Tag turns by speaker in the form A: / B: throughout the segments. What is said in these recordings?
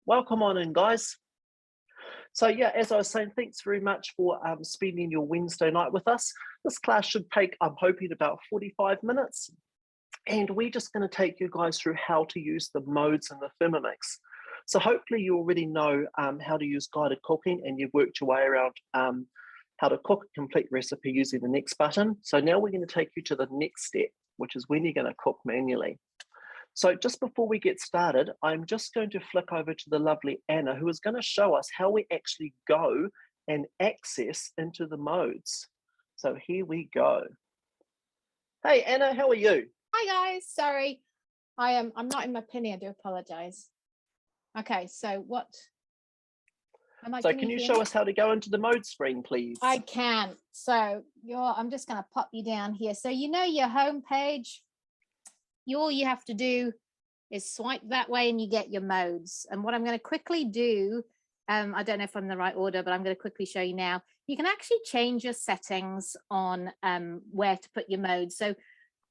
A: Welcome on in, guys. So yeah, as I was saying, thanks very much for spending your Wednesday night with us. This class should take, I'm hoping, about 45 minutes. And we're just going to take you guys through how to use the modes in the Thermomix. So hopefully you already know how to use guided cooking, and you've worked your way around how to cook a complete recipe using the next button. So now we're going to take you to the next step, which is when you're going to cook manually. So just before we get started, I'm just going to flick over to the lovely Anna, who is going to show us how we actually go and access into the modes. So here we go. Hey Anna, how are you?
B: Hi guys, sorry, I'm not in my pinny. I do apologize. Okay, so what?
A: Can you show us how to go into the mode screen, please?
B: I can. So I'm just going to pop you down here. So you know your home page. All you have to do is swipe that way and you get your modes. And what I'm going to quickly do, I don't know if I'm in the right order, but I'm going to quickly show you now. You can actually change your settings on where to put your modes. So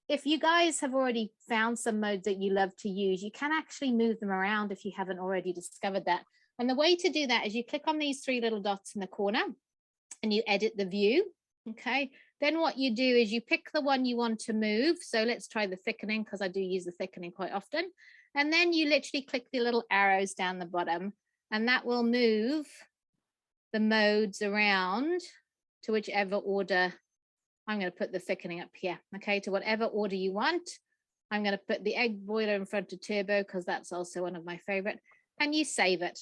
B: if you guys have already found some modes that you love to use, you can actually move them around if you haven't already discovered that. And the way to do that is you click on these three little dots in the corner and you edit the view. Okay, then what you do is you pick the one you want to move. So let's try the thickening, because I do use the thickening quite often. And then you literally click the little arrows down the bottom, and that will move the modes around to whichever order. I'm going to put the thickening up here, okay, to whatever order you want. I'm going to put the egg boiler in front of turbo because that's also one of my favorite, and you save it.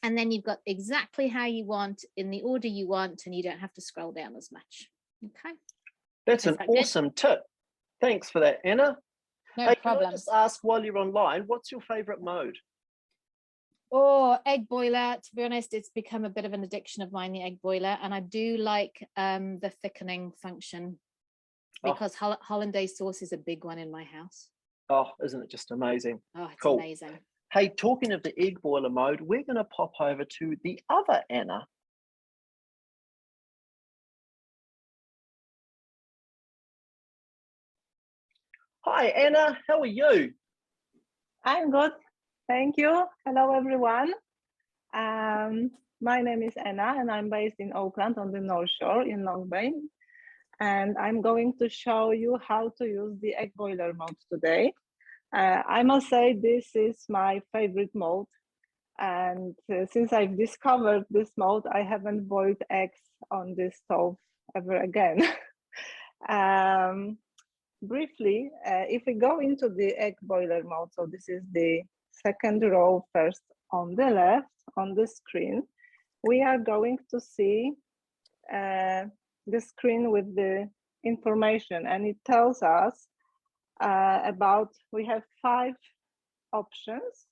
B: And then you've got exactly how you want in the order you want, and you don't have to scroll down as much. Okay.
A: That's an awesome tip. Thanks for that, Anna.
B: No problem.
A: Can I just ask, while you're online, what's your favorite mode?
B: Oh, egg boiler. To be honest, it's become a bit of an addiction of mine, the egg boiler. And I do like the thickening function because hollandaise sauce is a big one in my house.
A: Oh, isn't it just amazing?
B: Oh, it's
A: cool.
B: Amazing.
A: Hey, talking of the egg boiler mode, we're going to pop over to the other Anna. Hi, Anna. How are you?
C: I'm good. Thank you. Hello, everyone. My name is Anna, and I'm based in Auckland on the North Shore in Long Bay. And I'm going to show you how to use the egg boiler mode today. I must say this is my favorite mode, and since I've discovered this mode, I haven't boiled eggs on this stove ever again. Briefly, if we go into the egg boiler mode, so this is the second row first on the left on the screen, we are going to see the screen with the information, and it tells us we have 5 options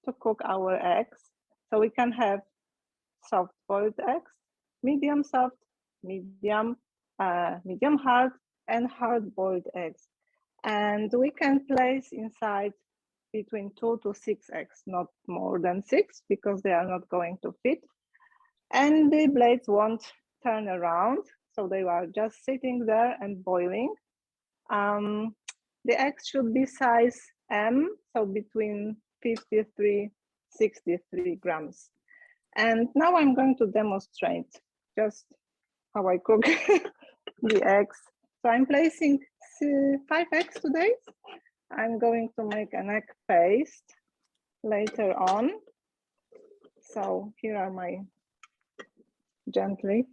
C: to cook our eggs. So we can have soft boiled eggs, medium soft, medium hard, and hard boiled eggs. And we can place inside between 2 to 6 eggs, not more than 6, because they are not going to fit. And the blades won't turn around, so they are just sitting there and boiling. The eggs should be size M, so between 53, 63 grams. And now I'm going to demonstrate just how I cook the eggs. So I'm placing 5 eggs today. I'm going to make an egg paste later on. So here are my gently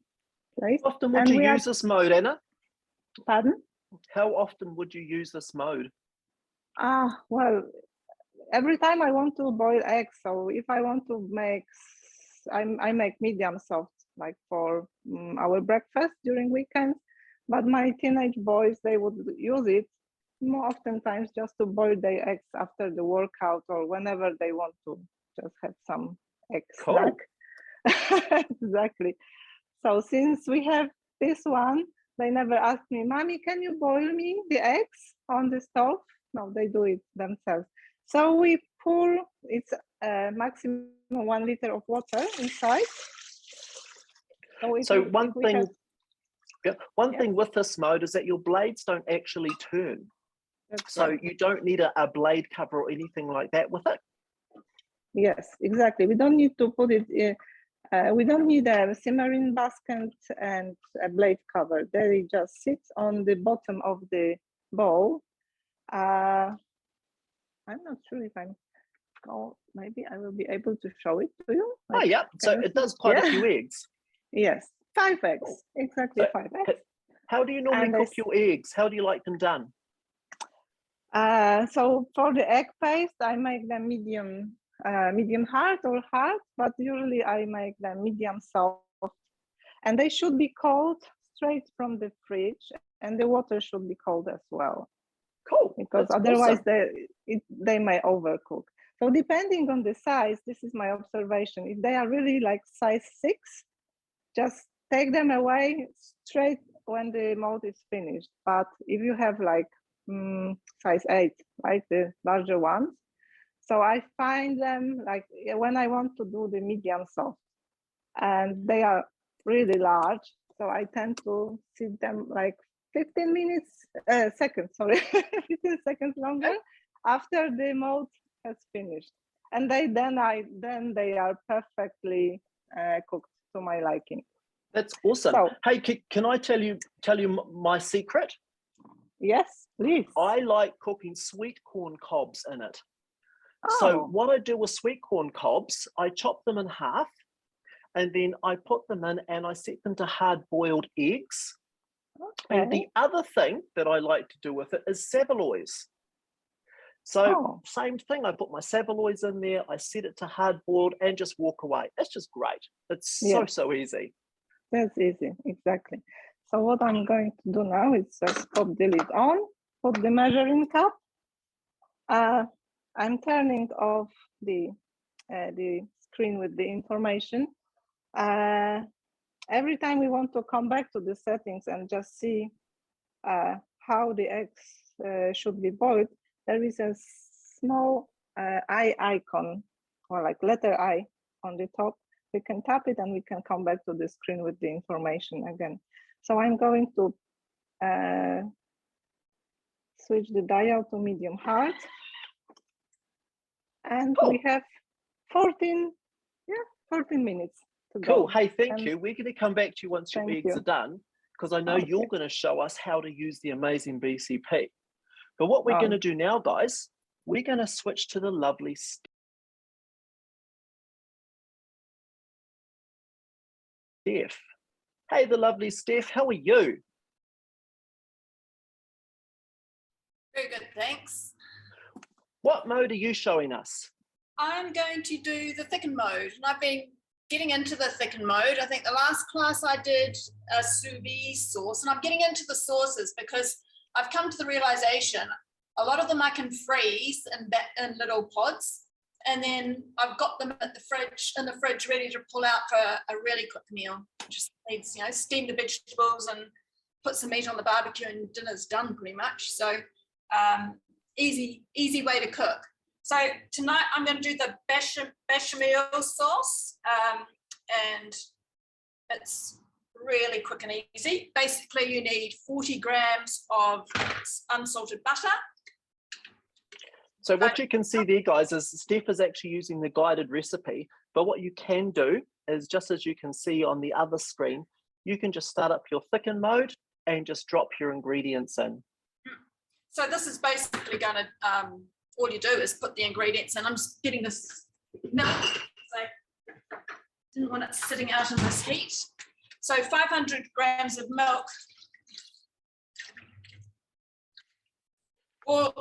C: placed.
A: How often would you use this mode, Anna?
C: Pardon?
A: How often would you use this mode?
C: Well, every time I want to boil eggs. So if I want to make, I make medium soft, like for our breakfast during weekends. But my teenage boys, they would use it more oftentimes just to boil their eggs after the workout or whenever they want to just have some egg snack. Exactly. So since we have this one, they never ask me, Mommy, can you boil me the eggs on the stove? No, they do it themselves. So we pour, it's maximum 1 liter of water inside.
A: So one thing with this mode is that your blades don't actually turn. So you don't need a blade cover or anything like that with it.
C: Yes, exactly. We don't need to put it in, we don't need a simmering basket and a blade cover. They just sit on the bottom of the bowl. I'm not sure if I'm, oh, maybe I will be able to show it to you.
A: Oh,
C: Like,
A: yeah. So it does quite a few eggs.
C: Yes, 5 eggs, exactly
A: So
C: 5 eggs.
A: how do you normally
C: And
A: cook your eggs? How do you like them done?
C: So for the egg paste, I make them medium hard or hard, but usually I make them medium soft. And they should be cold straight from the fridge, and the water should be cold as well.
A: Cool.
C: Because
A: That's
C: otherwise
A: awesome.
C: they may overcook. So depending on the size, this is my observation. If they are really like size 6, just take them away straight when the mold is finished. But if you have like size 8, like the larger ones, so I find them like when I want to do the medium soft, and they are really large, so I tend to sit them like 15 minutes, seconds, sorry, 15 seconds longer after the mold has finished, and then they are perfectly cooked to my liking.
A: That's awesome.
C: So,
A: hey, can I tell you my secret?
C: Yes, please.
A: I like cooking sweet corn cobs in it.
C: Oh.
A: So what I do with sweet corn cobs, I chop them in half, and then I put them in and I set them to hard-boiled eggs.
C: Okay.
A: And the other thing that I like to do with it is saveloys. So same thing, I put my saveloys in there, I set it to hard-boiled and just walk away. It's just great. It's so easy.
C: That's easy, exactly. So what I'm going to do now is just pop the lid on, put the measuring cup. I'm turning off the screen with the information. Every time we want to come back to the settings and just see how the eggs should be boiled, there is a small eye icon, or like letter I on the top. We can tap it and we can come back to the screen with the information again. So I'm going to switch the dial to medium hard. And we have 14 minutes to go.
A: Cool. Hey, thank you. We're going to come back to you once your eggs are done, because I know you're going to show us how to use the amazing BCP. But what we're going to do now, guys, we're going to switch to the lovely Steph. Hey, the lovely Steph, how are you?
D: Very good, thanks.
A: What mode are you showing us?
D: I'm going to do the Thicken mode, and I've been getting into the Thicken mode. I think the last class I did a Sous-vide sauce, and I'm getting into the sauces because I've come to the realization a lot of them I can freeze in little pods, and then I've got them at the fridge ready to pull out for a really quick meal. Just needs, steam the vegetables and put some meat on the barbecue, and dinner's done pretty much. So easy way to cook. So tonight I'm going to do the bechamel sauce, and it's really quick and easy. Basically, you need 40 grams of unsalted butter.
A: So what you can see there, guys, is Steph is actually using the guided recipe, but what you can do is, just as you can see on the other screen, you can just start up your Thicken mode and just drop your ingredients in.
D: So this is basically going to, all you do is put the ingredients in. I'm just getting this milk, so didn't want it sitting out in this heat. So 500 grams of milk. Or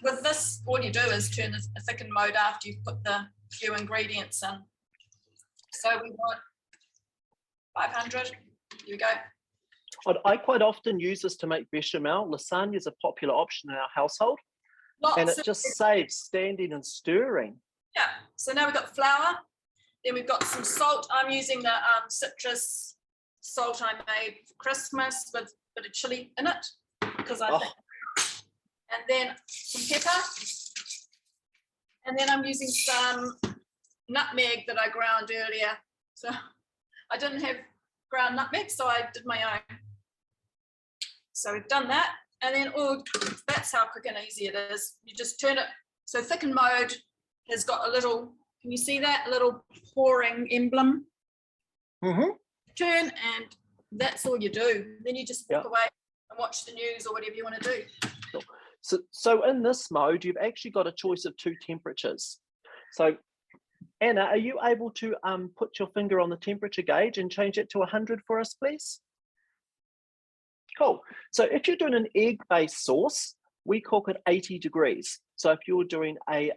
D: with this, all you do is turn a Thicken mode after you've put the few ingredients in. So we want 500, here we go.
A: I quite often use this to make bechamel. Lasagna is a popular option in our household. And it just saves standing and stirring.
D: Yeah, so now we've got flour, then we've got some salt. I'm using the citrus salt I made for Christmas with a bit of chili in it, because I think. And then some pepper. And then I'm using some nutmeg that I ground earlier. So I didn't have ground nutmeg, so I did my own. So we've done that. And then, that's how quick and easy it is. You just turn it. So Thicken mode has got a little Can you see that little pouring emblem?
A: Mm-hmm.
D: Turn, and that's all you do. Then you just walk
A: Yep.
D: away and watch the news or whatever you want to do.
A: So in this mode, you've actually got a choice of 2 temperatures. So Anna, are you able to put your finger on the temperature gauge and change it to 100 for us, please? Cool. So if you're doing an egg-based sauce, we cook at 80 degrees. So if you're doing a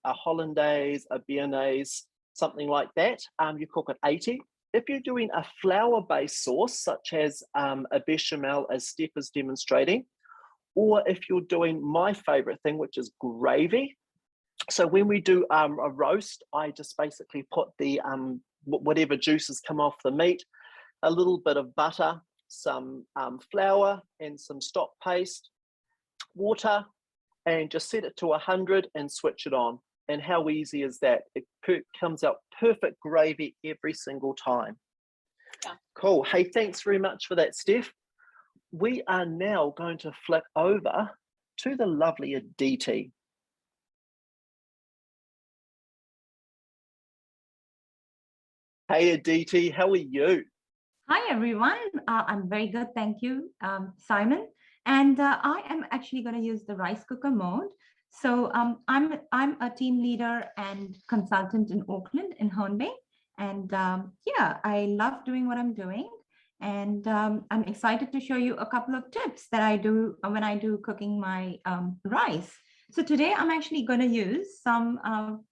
A: hollandaise, a béarnaise, something like that, you cook at 80. If you're doing a flour-based sauce, such as a bechamel, as Steph is demonstrating, or if you're doing my favorite thing, which is gravy. So when we do a roast, I just basically put the whatever juices come off the meat, a little bit of butter, some flour and some stock paste, water, and just set it to 100 and switch it on. And how easy is that? It comes out perfect gravy every single time.
D: Yeah.
A: Cool. Hey, thanks very much for that, Steph. We are now going to flip over to the lovely Aditi. Hey, Aditi, how are you?
E: Hi, everyone. I'm very good. Thank you, Simon. And I am actually going to use the rice cooker mode. So I'm a team leader and consultant in Auckland, in Hone Bay. And yeah, I love doing what I'm doing. And I'm excited to show you a couple of tips that I do when I do cooking my rice. So today I'm actually going to use some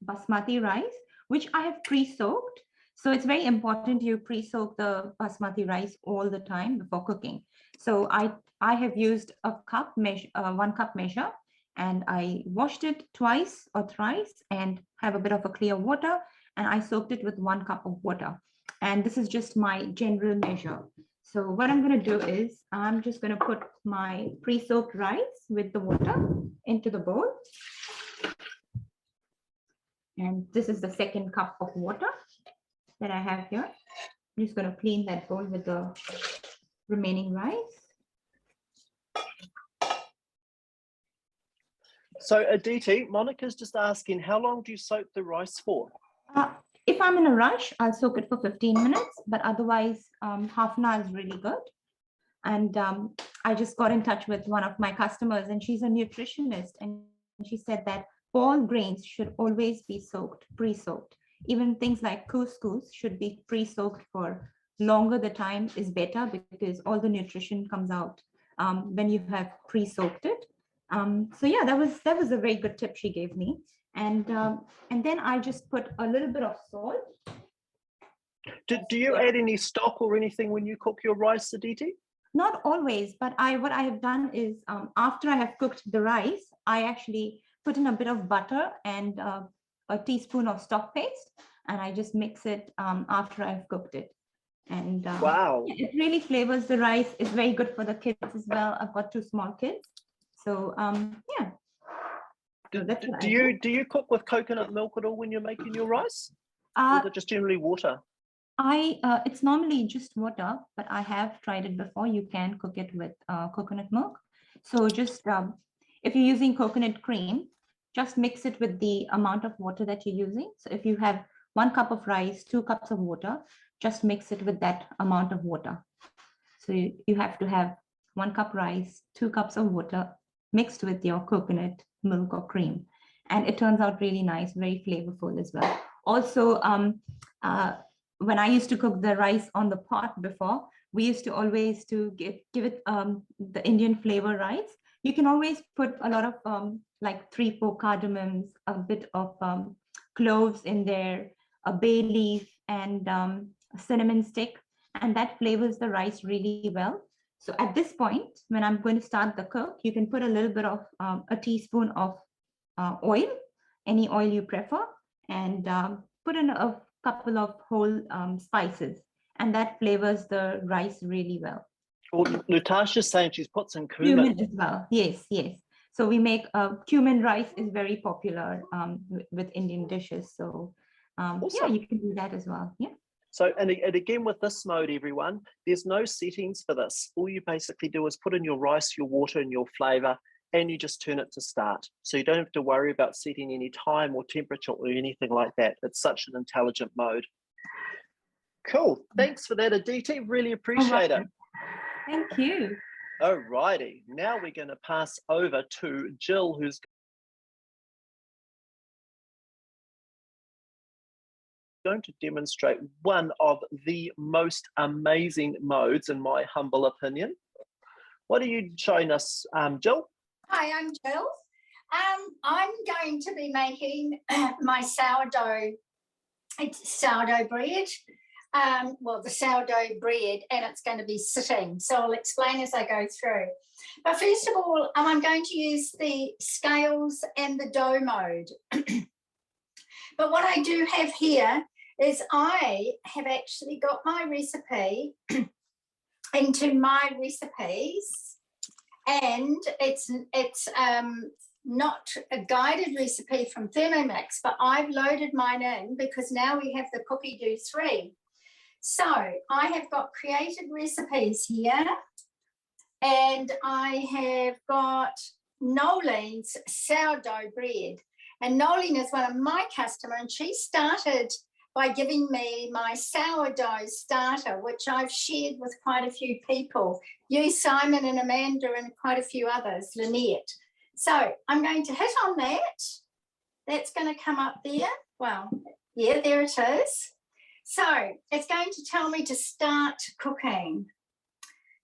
E: basmati rice, which I have pre-soaked. So it's very important you pre-soak the basmati rice all the time before cooking. So I have used a cup measure, 1 cup measure, and I washed it twice or thrice and have a bit of a clear water, and I soaked it with 1 cup of water. And this is just my general measure. So what I'm going to do is I'm just going to put my pre-soaked rice with the water into the bowl. And this is the 2nd cup of water that I have here. I'm just going to clean that bowl with the remaining rice.
A: So Aditi, Monica's just asking, how long do you soak the rice for?
E: If I'm in a rush, I'll soak it for 15 minutes, but otherwise half an hour is really good. And I just got in touch with one of my customers, and she's a nutritionist, and she said that all grains should always be soaked, pre-soaked. Even things like couscous should be pre-soaked for longer. The time is better because all the nutrition comes out when you have pre-soaked it. So yeah, that was a very good tip she gave me. And then I just put a little bit of salt.
A: Do you add any stock or anything when you cook your rice, Aditi?
E: Not always, but what I have done is after I have cooked the rice, I actually put in a bit of butter and a teaspoon of stock paste, and I just mix it after I've cooked it. And
A: wow,
E: it really flavors the rice. It's very good for the kids as well. I've got 2 small kids, so yeah. So
A: do you cook with coconut milk at all when you're making your rice? Or is it just generally water?
E: It's normally just water, but I have tried it before. You can cook it with coconut milk. So just if you're using coconut cream, just mix it with the amount of water that you're using. So if you have 1 cup of rice, 2 cups of water, just mix it with that amount of water. So you have to have 1 cup rice, 2 cups of water mixed with your coconut milk or cream. And it turns out really nice, very flavorful as well. Also, when I used to cook the rice on the pot before, we used to always give it the Indian flavor rice. You can always put a lot of like 3-4 cardamoms, a bit of cloves in there, a bay leaf, and a cinnamon stick, and that flavors the rice really well. So at this point, when I'm going to start the cook, you can put a little bit of a teaspoon of oil, any oil you prefer, and put in a couple of whole spices, and that flavors the rice really well.
A: Well, Natasha's saying she's put some cumin
E: as well. Yes, yes. So we make cumin rice is very popular with Indian dishes. So awesome. Yeah, you can do that as well. Yeah.
A: So, and again, with this mode, everyone, there's no settings for this. All you basically do is put in your rice, your water, and your flavor, and you just turn it to start. So you don't have to worry about setting any time or temperature or anything like that. It's such an intelligent mode. Cool. Thanks for that, Aditi. Really appreciate it.
E: Thank you.
A: Alrighty. Now we're going to pass over to Jill, who's going to demonstrate one of the most amazing modes, in my humble opinion. What are you showing us, Jill?
F: Hi, I'm Jill. I'm going to be making my sourdough. It's sourdough bread. Well, the sourdough bread, and it's going to be sitting. So I'll explain as I go through. But first of all, I'm going to use the scales and the dough mode. But what I do have here is I have actually got my recipe into my recipes, and it's not a guided recipe from Thermomix, but I've loaded mine in because now we have the Cookie Do 3. So I have got created recipes here, and I have got Nolene's sourdough bread. And Nolene is one of my customers, and she started by giving me my sourdough starter, which I've shared with quite a few people. You, Simon and Amanda, and quite a few others, Lynette. So I'm going to hit on that. That's going to come up there. Well, yeah, there it is. So it's going to tell me to start cooking.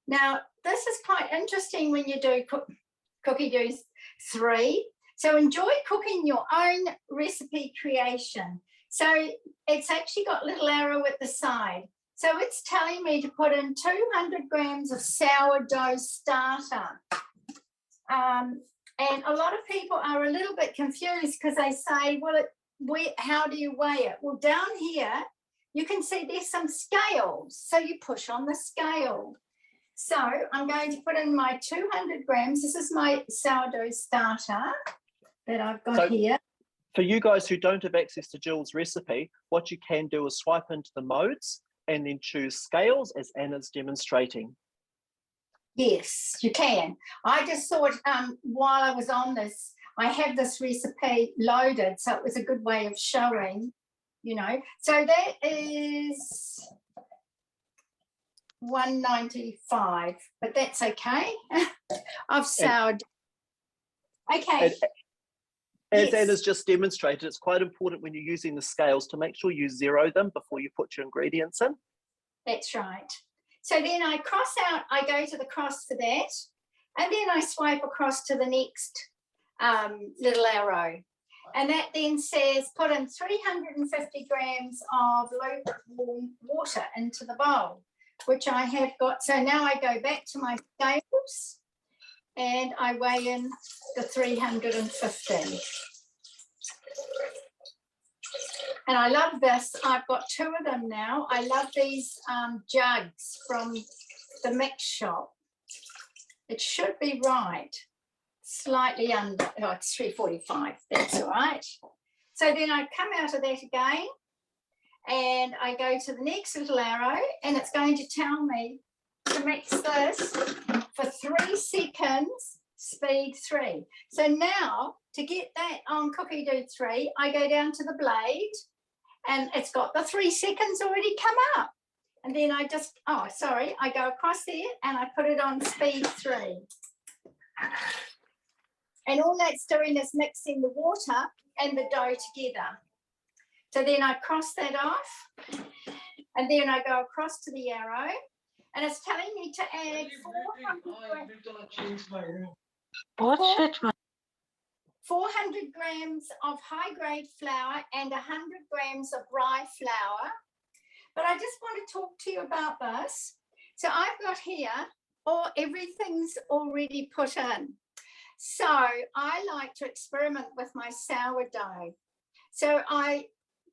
F: Now, this is quite interesting when you do Cookie Do 3. So enjoy cooking your own recipe creation. So it's actually got a little arrow at the side. So it's telling me to put in 200 grams of sourdough starter. And a lot of people are a little bit confused because they say, well, how do you weigh it? Well, down here, you can see there's some scales. So you push on the scale. So I'm going to put in my 200 grams. This is my sourdough starter that I've got here.
A: For you guys who don't have access to Jill's recipe, what you can do is swipe into the modes and then choose scales as Anna's demonstrating.
F: Yes, you can. I just thought while I was on this, I have this recipe loaded, so it was a good way of showing, you know. So that is $1.95, but that's okay. I've soured. Okay.
A: As Anna's just demonstrated, it's quite important when you're using the scales to make sure you zero them before you put your ingredients in.
F: That's right. So then I cross out, I go to the cross for that, and then I swipe across to the next little arrow. And that then says put in 350 grams of lukewarm water into the bowl, which I have got. So now I go back to my scales and I weigh in the 350. And I love this. I've got 2 of them now. I love these jugs from the mix shop. It should be right. Slightly under, oh, it's 345. That's all right. So then I come out of that again and I go to the next little arrow, and it's going to tell me to mix this for 3 seconds, speed 3. So now to get that on Cookie Do 3, I go down to the blade, and it's got the 3 seconds already come up. And then I just, oh, sorry, I go across there and I put it on speed 3. And all that's doing is mixing the water and the dough together. So then I cross that off, and then I go across to the arrow, and it's telling me to add 400 grams of high-grade flour and 100 grams of rye flour. But I just want to talk to you about this. So I've got here, everything's already put in. So I like to experiment with my sourdough. So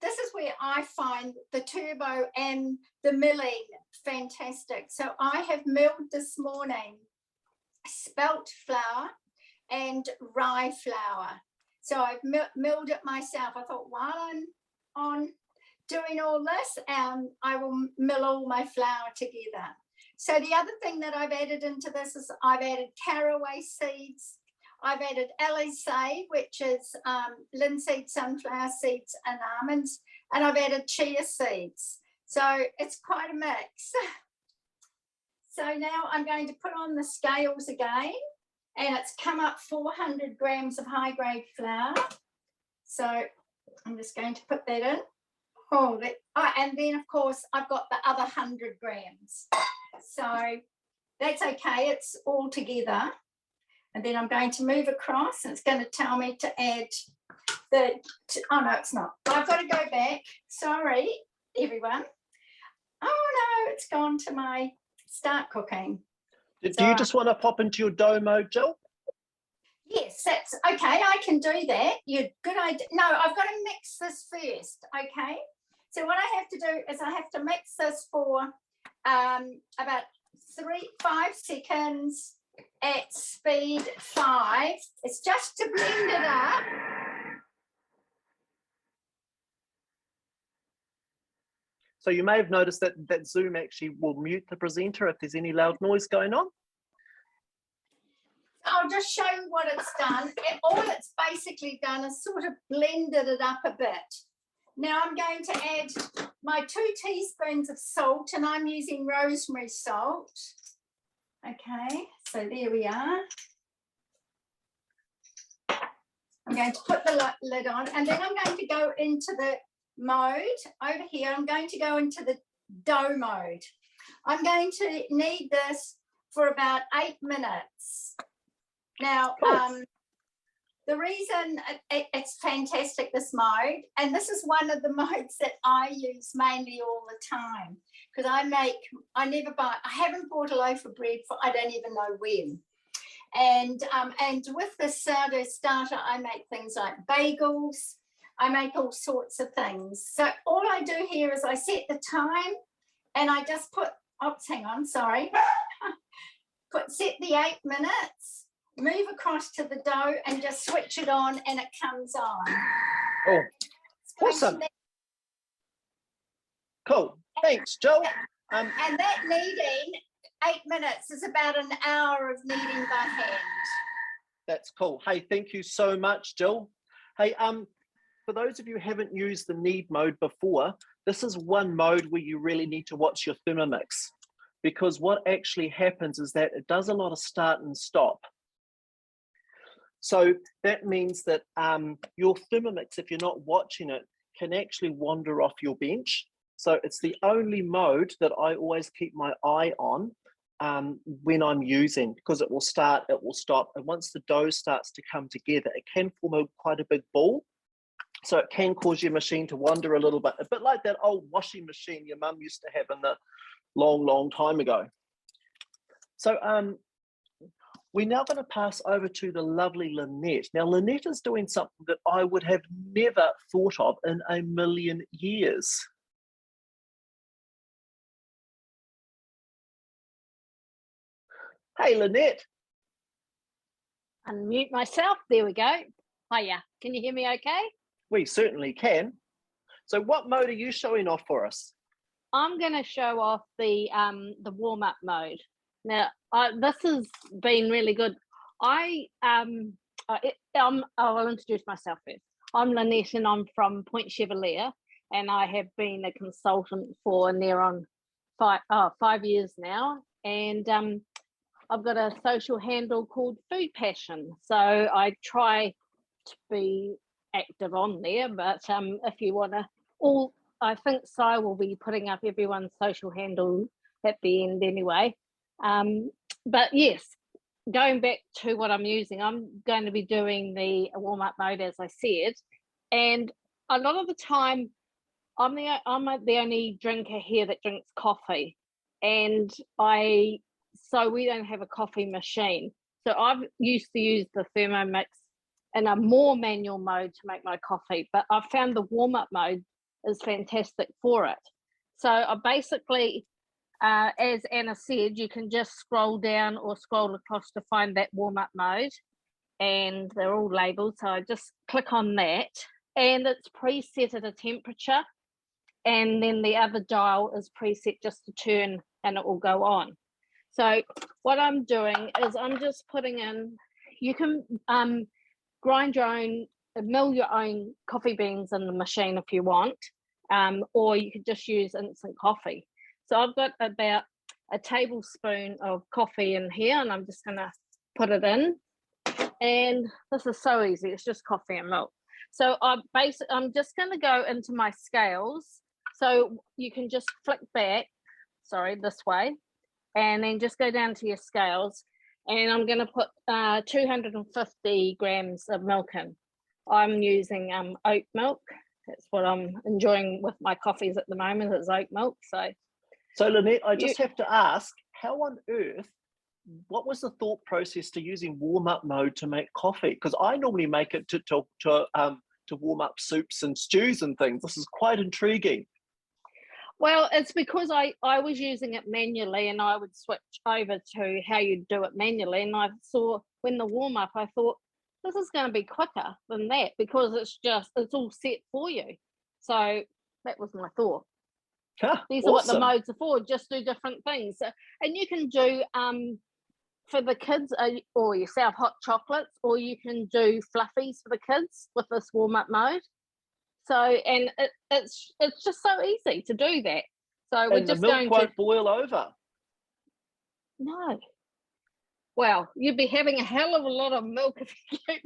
F: this is where I find the turbo and the milling fantastic. So I have milled this morning spelt flour and rye flour. So I've milled it myself. I thought while I'm on doing all this, I will mill all my flour together. So the other thing that I've added into this is I've added caraway seeds. I've added alizé, which is linseed, sunflower seeds and almonds, and I've added chia seeds. So it's quite a mix. So now I'm going to put on the scales again, and it's come up 400 grams of high-grade flour. So I'm just going to put that in. And then, of course, I've got the other 100 grams. So that's okay. It's all together. And then I'm going to move across, and it's going to tell me to add oh, no, it's not. I've got to go back. Sorry, everyone. Oh, no, it's gone to my start cooking.
A: Do you just want to pop into your dough mode, Jill?
F: Yes, that's okay. I can do that. Good idea. No, I've got to mix this first. Okay. So what I have to do is I have to mix this for about 5 seconds at speed 5. It's just to blend it up.
A: So you may have noticed that Zoom actually will mute the presenter if there's any loud noise going on.
F: I'll just show you what it's done. All it's basically done is sort of blended it up a bit. Now I'm going to add my 2 teaspoons of salt, and I'm using rosemary salt. Okay, so there we are. I'm going to put the lid on, and then I'm going to go into the mode over here. I'm going to go into the dough mode. I'm going to knead this for about 8 minutes. Now, the reason it's fantastic, this mode, and this is one of the modes that I use mainly all the time, because I haven't bought a loaf of bread for I don't even know when. And with the sourdough starter, I make things like bagels. I make all sorts of things. So all I do here is I set the time, and I just put, hang on, sorry. Set the 8 minutes, move across to the dough, and just switch it on, and it comes on.
A: Oh, awesome. Cool. Thanks, Jill.
F: And that kneading, 8 minutes, is about an hour of kneading by hand.
A: That's cool. Hey, thank you so much, Jill. Hey, for those of you who haven't used the knead mode before, this is one mode where you really need to watch your Thermomix, because what actually happens is that it does a lot of start and stop. So that means that your Thermomix, if you're not watching it, can actually wander off your bench. So it's the only mode that I always keep my eye on when I'm using, because it will start, it will stop. And once the dough starts to come together, it can form quite a big ball. So it can cause your machine to wander a little bit, a bit like that old washing machine your mum used to have in the long time ago. So we're now going to pass over to the lovely Lynette. Now, Lynette is doing something that I would have never thought of in a million years. Hey, Lynette.
G: Unmute myself. There we go. Hiya. Can you hear me okay?
A: We certainly can. So what mode are you showing off for us?
G: I'm going to show off the warm-up mode. Now, this has been really good. I'll introduce myself first. I'm Lynette, and I'm from Point Chevalier, and I have been a consultant for near on 5 years now. And I've got a social handle called Food Passion. So I try to be active on there, but if you want to, I think Si will be putting up everyone's social handle at the end anyway. But yes, going back to what I'm using, I'm going to be doing the warm-up mode, as I said, and a lot of the time I'm the only drinker here that drinks coffee, and so we don't have a coffee machine. So I've used to use the Thermomix in a more manual mode to make my coffee, but I've found the warm-up mode is fantastic for it. So I basically, as Anna said, you can just scroll down or scroll across to find that warm-up mode, and they're all labeled. So I just click on that, and it's preset at a temperature, and then the other dial is preset just to turn, and it will go on. So what I'm doing is I'm just putting in you can grind your own, mill your own coffee beans in the machine if you want, or you could just use instant coffee. So I've got about a tablespoon of coffee in here, and I'm just going to put it in. And this is so easy. It's just coffee and milk. So I'm just going to go into my scales. So you can just flick back, sorry, this way, and then just go down to your scales. And I'm going to put 250 grams of milk in. I'm using oat milk. That's what I'm enjoying with my coffees at the moment, is oat milk.
A: So Lynette, I just have to ask, how on earth, what was the thought process to using warm-up mode to make coffee? Because I normally make it to warm up soups and stews and things. This is quite intriguing.
G: Well, it's because I was using it manually, and I would switch over to how you do it manually. And I saw when the warm up, I thought, this is going to be quicker than that, because it's all set for you. So that was my thought. These are what the modes are for, just do different things. And you can do, for the kids or yourself, hot chocolates, or you can do fluffies for the kids with this warm-up mode. So, and it's just so easy to do that. So we're just going to...
A: the milk won't boil over.
G: No. Well, you'd be having a hell of a lot of milk if you get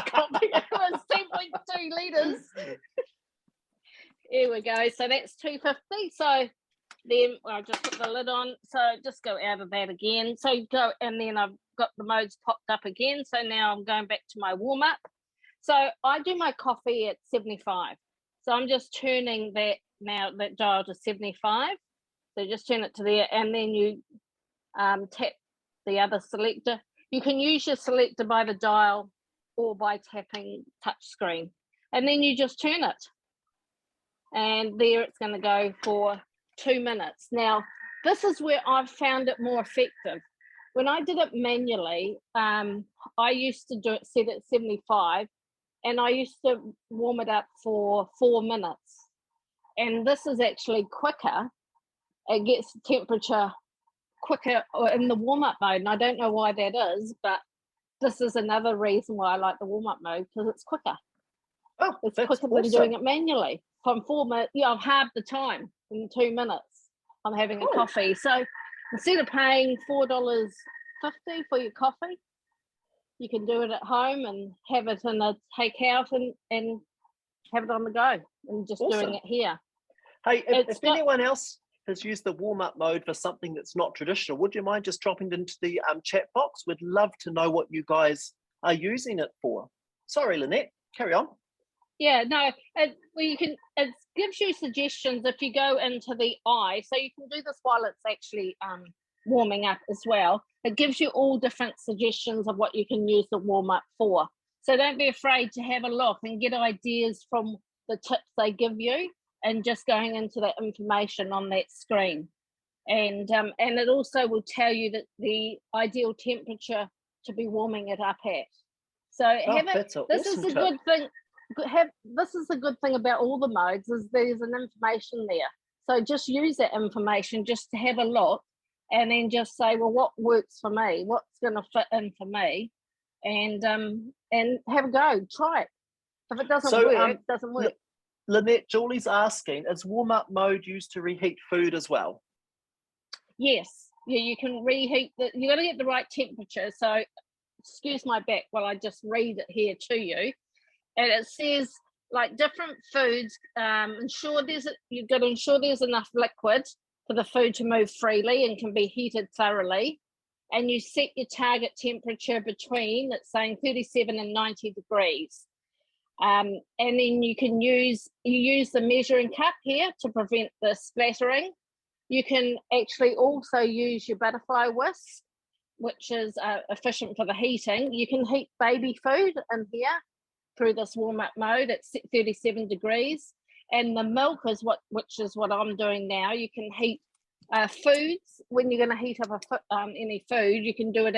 G: coffee. It was 10.2 litres. Here we go. So that's 250. So then I'll just put the lid on. So just go out of that again. So go, and then I've got the modes popped up again. So now I'm going back to my warm up. So I do my coffee at 75. So I'm just turning that dial to 75. So just turn it to there, and then you tap the other selector. You can use your selector by the dial or by tapping touch screen, and then you just turn it. And there it's going to go for 2 minutes. Now, this is where I've found it more effective. When I did it manually, I used to do it set at 75, and I used to warm it up for 4 minutes. And this is actually quicker. It gets the temperature quicker in the warm-up mode, and I don't know why that is, but this is another reason why I like the warm-up mode, because it's quicker.
A: Oh,
G: it's quicker than doing it manually. From 4 minutes, I've halved the time in 2 minutes. I'm having a coffee. So instead of paying $4.50 for your coffee, you can do it at home and have it in a takeout and have it on the go, and just doing it here.
A: Hey, if anyone else has used the warm-up mode for something that's not traditional, would you mind just dropping into the chat box? We'd love to know what you guys are using it for. Sorry, Lynette, carry on.
G: Yeah, no, it gives you suggestions if you go into the eye. So you can do this while it's actually warming up as well. It gives you all different suggestions of what you can use the warm-up for. So don't be afraid to have a look and get ideas from the tips they give you, and just going into that information on that screen. And it also will tell you that the ideal temperature to be warming it up at. So this is a good thing. This is the good thing about all the modes, is there's an information there. So just use that information just to have a look, and then just say, well, what works for me? What's going to fit in for me? And have a go. Try it. If it doesn't work, it doesn't work.
A: Lynette, Julie's asking, is warm-up mode used to reheat food as well?
G: Yes. Yeah, you can reheat. You got to get the right temperature. So excuse my back while I just read it here to you. And it says, like, different foods, you've got to ensure there's enough liquid for the food to move freely and can be heated thoroughly. And you set your target temperature between, it's saying 37 and 90 degrees. And then you use the measuring cup here to prevent the splattering. You can actually also use your butterfly whisk, which is efficient for the heating. You can heat baby food in here through this warm-up mode at 37 degrees. And the milk is which is what I'm doing now. You can heat foods. When you're going to heat up any food, you can do it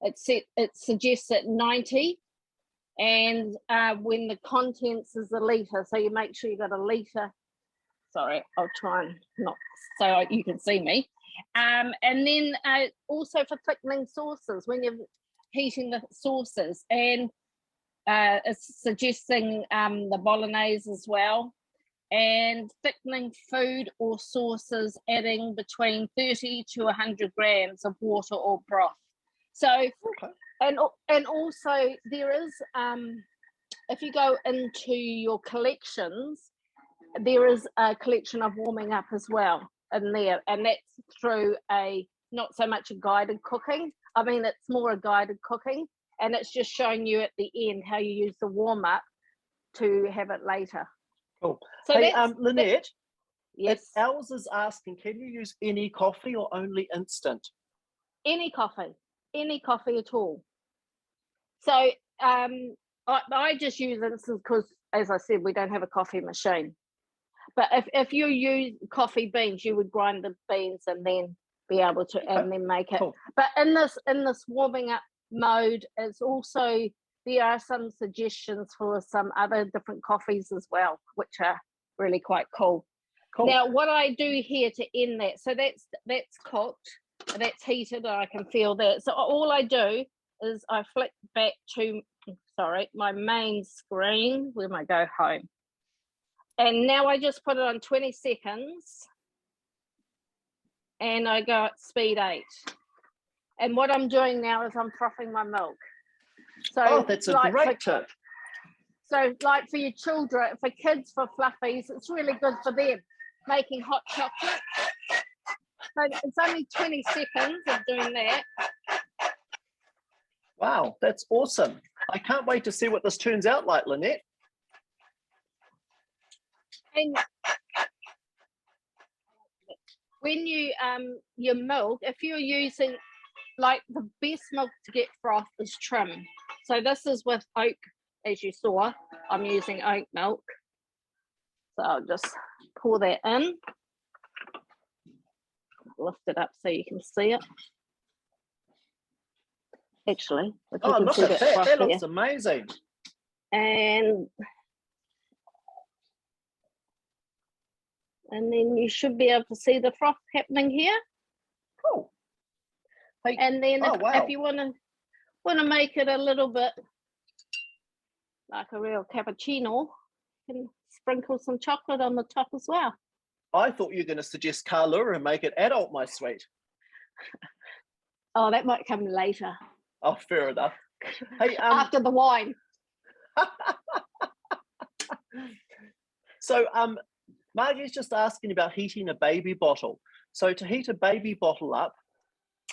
G: it suggests at 90. And when the contents is a litre, so you make sure you got a litre. Sorry, I'll try and not so you can see me. And then also for thickening sauces, when you've heating the sauces, and it's suggesting the bolognese as well, and thickening food or sauces, adding between 30 to 100 grams of water or broth. So,
A: Okay.
G: and also there is, if you go into your collections, there is a collection of warming up as well in there, and that's through not so much a guided cooking. I mean, it's more a guided cooking, and it's just showing you at the end how you use the warm up to have it later.
A: Cool.
G: So
A: hey,
G: that's,
A: Lynette,
G: yes,
A: Els is asking, can you use any coffee or only instant?
G: any coffee at all. So I just use instant because, as I said, we don't have a coffee machine. But if you use coffee beans, you would grind the beans and then be able to and then make it.
A: Cool.
G: But in this warming up mode, it's also, there are some suggestions for some other different coffees as well, which are really quite cool. Now, what I do here to end that, so that's cooked, that's heated, and I can feel that. So all I do is I flick back to, my main screen, where I go home. And now I just put it on 20 seconds and I go at speed 8. And what I'm doing now is I'm frothing my milk. So
A: that's a great tip.
G: So like for your children, for kids, for fluffies, it's really good for them, making hot chocolate. So it's only 20 seconds of doing that.
A: Wow, that's awesome. I can't wait to see what this turns out like, Lynette.
G: And when you your milk, if you're using, like, the best milk to get froth is trim. So this is with oat, as you saw. I'm using oat milk. So I'll just pour that in. Lift it up so you can see it. Actually, if you can
A: Look
G: see
A: at that. That looks
G: there.
A: amazing.
G: And then you should be able to see the froth happening here.
A: Cool. Hey,
G: and then
A: wow.
G: if you want to make it a little bit like a real cappuccino, you can sprinkle some chocolate on the top as well.
A: I thought you were going to suggest Carlura and make it adult, my sweet.
G: Oh, that might come later.
A: Oh, fair enough. Hey,
G: after the wine.
A: So, Margie's just asking about heating a baby bottle. So to heat a baby bottle up,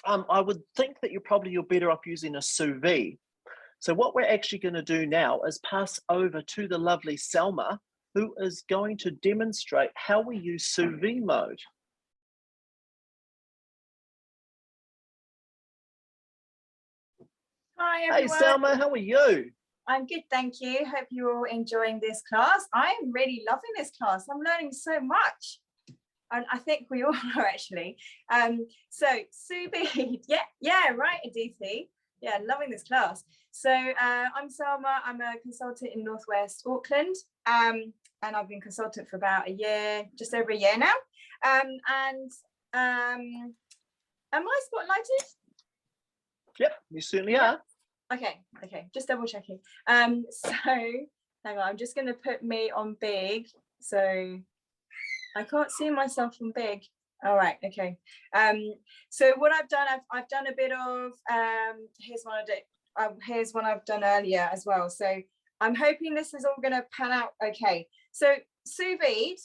A: I would think that you're better off using a sous vide. So what we're actually going to do now is pass over to the lovely Selma, who is going to demonstrate how we use sous vide mode.
H: Hi everyone.
A: Hey Selma, how are you?
H: I'm good, thank you. Hope you're all enjoying this class. I'm really loving this class. I'm learning so much. And I think we all are actually. So sous vide, yeah, right, Aditi. Yeah, loving this class. So I'm Selma. I'm a consultant in Northwest Auckland, and I've been consultant for about a year, just over a year now. Am I spotlighted?
A: Yep, you certainly are.
H: Okay, just double checking. So hang on, I'm just going to put me on big, so I can't see myself on big. All right, okay. So what I've done, I've done a bit of here's one I've done earlier as well. So I'm hoping this is all going to pan out okay. So sous vide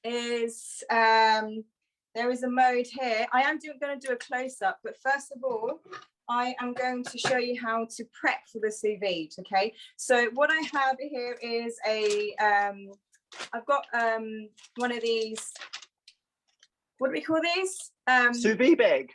H: is there is a mode here. I am going to do a close up, but first of all, I am going to show you how to prep for the sous vide, okay? So what I have here is I've got one of these, what do we call these?
A: Sous vide bag.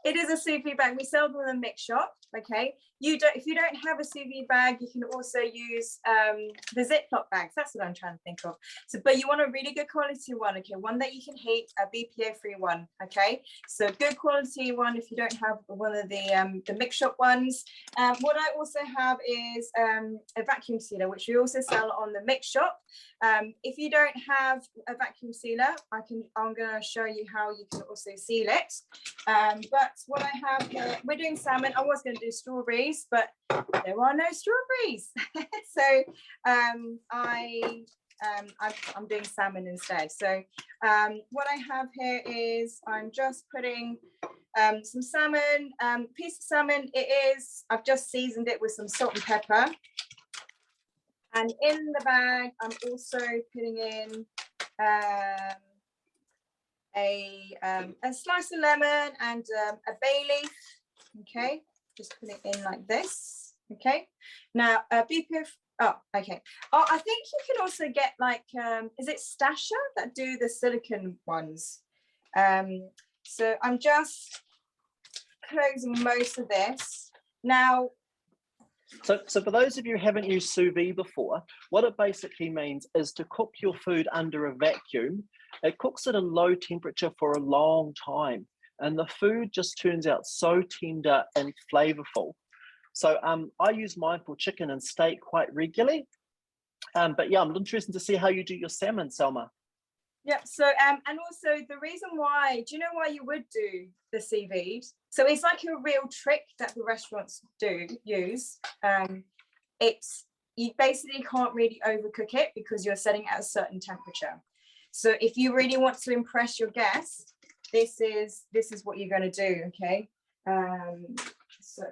H: It is a sous vide bag. We sell them in the mix shop, okay? If you don't have a sous vide bag, you can also use the Ziploc bags. That's what I'm trying to think of. So, but you want a really good quality one, okay? One that you can heat, a BPA-free one, okay? So good quality one if you don't have one of the mix shop ones. What I also have is a vacuum sealer, which we also sell on the mix shop. If you don't have a vacuum sealer, I'm going to show you how you can also seal it. But that's what I have here. We're doing salmon. I was going to do strawberries, but there are no strawberries. So I'm doing salmon instead. So what I have here is I'm just putting some salmon, piece of salmon. I've just seasoned it with some salt and pepper. And in the bag, I'm also putting in a slice of lemon and a bay leaf. Okay, just put it in like this. Okay, now oh, okay. Oh, I think you can also get like is it Stasha that do the silicone ones? So I'm just closing most of this now.
A: So for those of you who haven't used sous vide before, what it basically means is to cook your food under a vacuum. It cooks at a low temperature for a long time, and the food just turns out so tender and flavorful. So I use mine for chicken and steak quite regularly. But yeah, I'm interested to see how you do your salmon, Selma.
H: Yeah, so and also the reason why, do you know why you would do the sous vide? So it's like a real trick that the restaurants use. It's, you basically can't really overcook it because you're setting at a certain temperature. So if you really want to impress your guests, this is what you're going to do, okay? So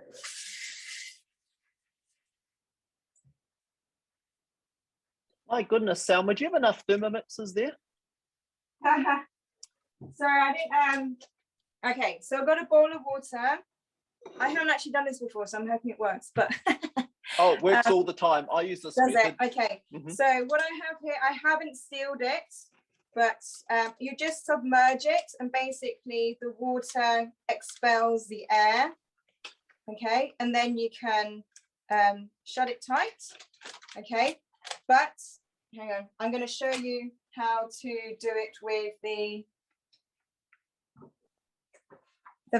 A: My goodness, Selma, do you have enough Thermomixes there?
H: so I think okay, so I've got a bowl of water. I haven't actually done this before, so I'm hoping it works, but
A: Oh, it works all the time. I use this
H: does
A: method.
H: it? Okay. So what I have here, I haven't sealed it, but you just submerge it and basically the water expels the air. Okay, and then you can shut it tight. Okay, but hang on, I'm going to show you how to do it with the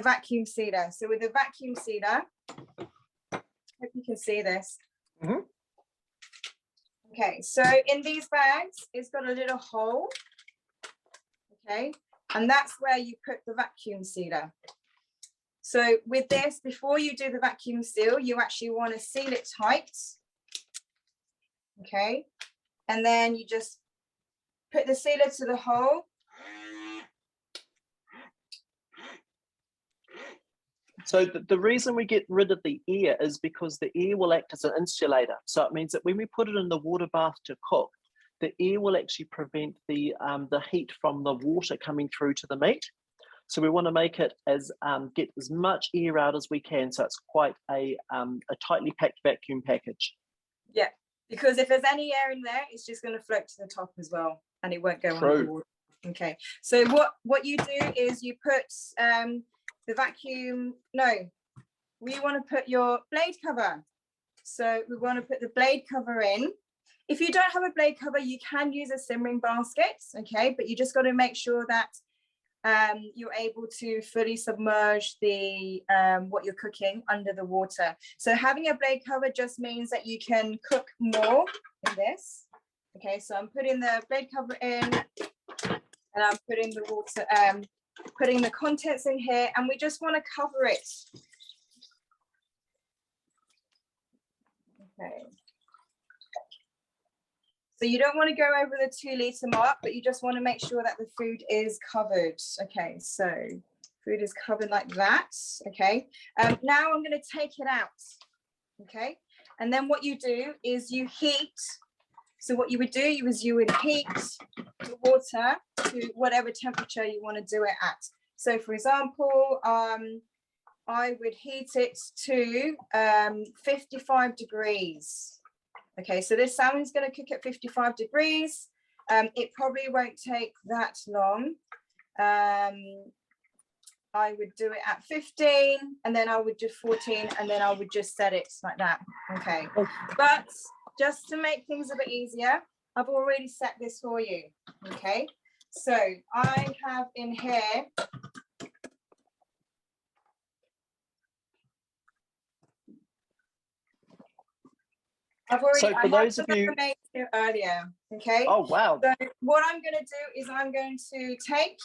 H: vacuum sealer. So with the vacuum sealer, hope you can see this. Okay, so in these bags, it's got a little hole. Okay, and that's where you put the vacuum sealer. So with this, before you do the vacuum seal, you actually want to seal it tight. Okay, and then you just put the sealer to the hole.
A: So the reason we get rid of the air is because the air will act as an insulator. So it means that when we put it in the water bath to cook, the air will actually prevent the heat from the water coming through to the meat. So we want to make it as get as much air out as we can. So it's quite a tightly packed vacuum package.
H: Yeah, because if there's any air in there, it's just going to float to the top as well, and it won't go under the water. Okay, so what you do is you put the vacuum, no, we want to put your blade cover. So we want to put the blade cover in. If you don't have a blade cover, you can use a simmering basket, okay, but you just got to make sure that you're able to fully submerge the what you're cooking under the water. So having a blade cover just means that you can cook more in this. Okay, so I'm putting the blade cover in, and I'm putting the water, putting the contents in here, and we just want to cover it. Okay. So you don't want to go over the 2 litre mark, but you just want to make sure that the food is covered. Okay, so food is covered like that. Okay, now I'm going to take it out. Okay, and then what you do is you heat. So what you would do is you would heat the water to whatever temperature you want to do it at. So for example, I would heat it to 55 degrees. Okay, so this salmon is going to cook at 55 degrees. It probably won't take that long. I would do it at 15, and then I would do 14, and then I would just set it like that. Okay, but just to make things a bit easier, I've already set this for you. Okay, so I have in here
A: So for those of you
H: earlier, okay.
A: Oh wow.
H: So what I'm going to do is I'm going to take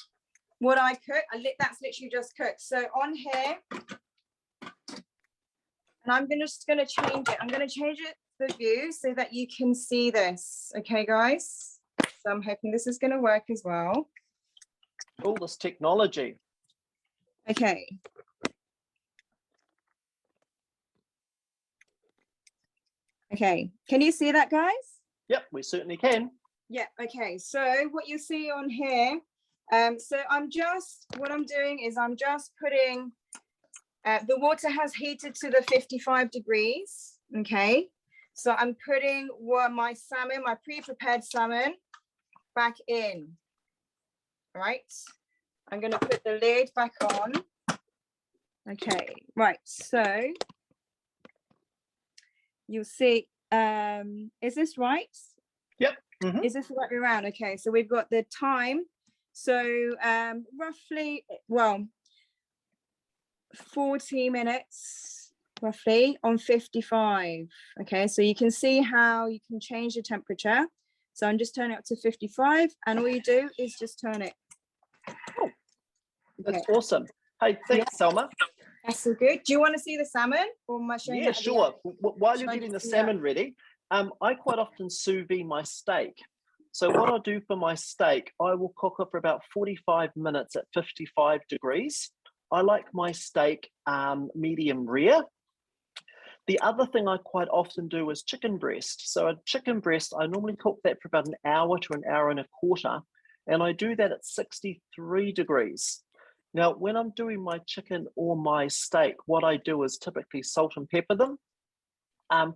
H: what I cook. That's literally just cooked. So on here, and I'm just going to change it. I'm going to change it the view so that you can see this. Okay, guys. So I'm hoping this is going to work as well.
A: All this technology.
H: Okay. Okay. Can you see that, guys?
A: Yep, we certainly can.
H: Yeah. Okay. So what you see on here. So what I'm doing is I'm just putting. The water has heated to the 55 degrees. Okay. So I'm putting my salmon, my pre-prepared salmon, back in. All right. I'm going to put the lid back on. Okay. Right. So you'll see. Is this right?
A: Yep. Mm-hmm.
H: Is this the right way around? Okay. So we've got the time. So roughly, well, 40 minutes roughly on 55. Okay, so you can see how you can change the temperature. So I'm just turning it up to 55, and all you do is just turn it.
A: Oh, that's awesome. Hey, thanks, Selma.
H: That's so good. Do you want to see the salmon, or am I showing
A: Yeah,
H: that at the
A: sure.
H: end?
A: While you're getting the salmon ready, I quite often sous vide my steak. So what I do for my steak, I will cook it for about 45 minutes at 55 degrees. I like my steak medium rare. The other thing I quite often do is chicken breast. So a chicken breast, I normally cook that for about an hour to an hour and a quarter, and I do that at 63 degrees. Now, when I'm doing my chicken or my steak, what I do is typically salt and pepper them,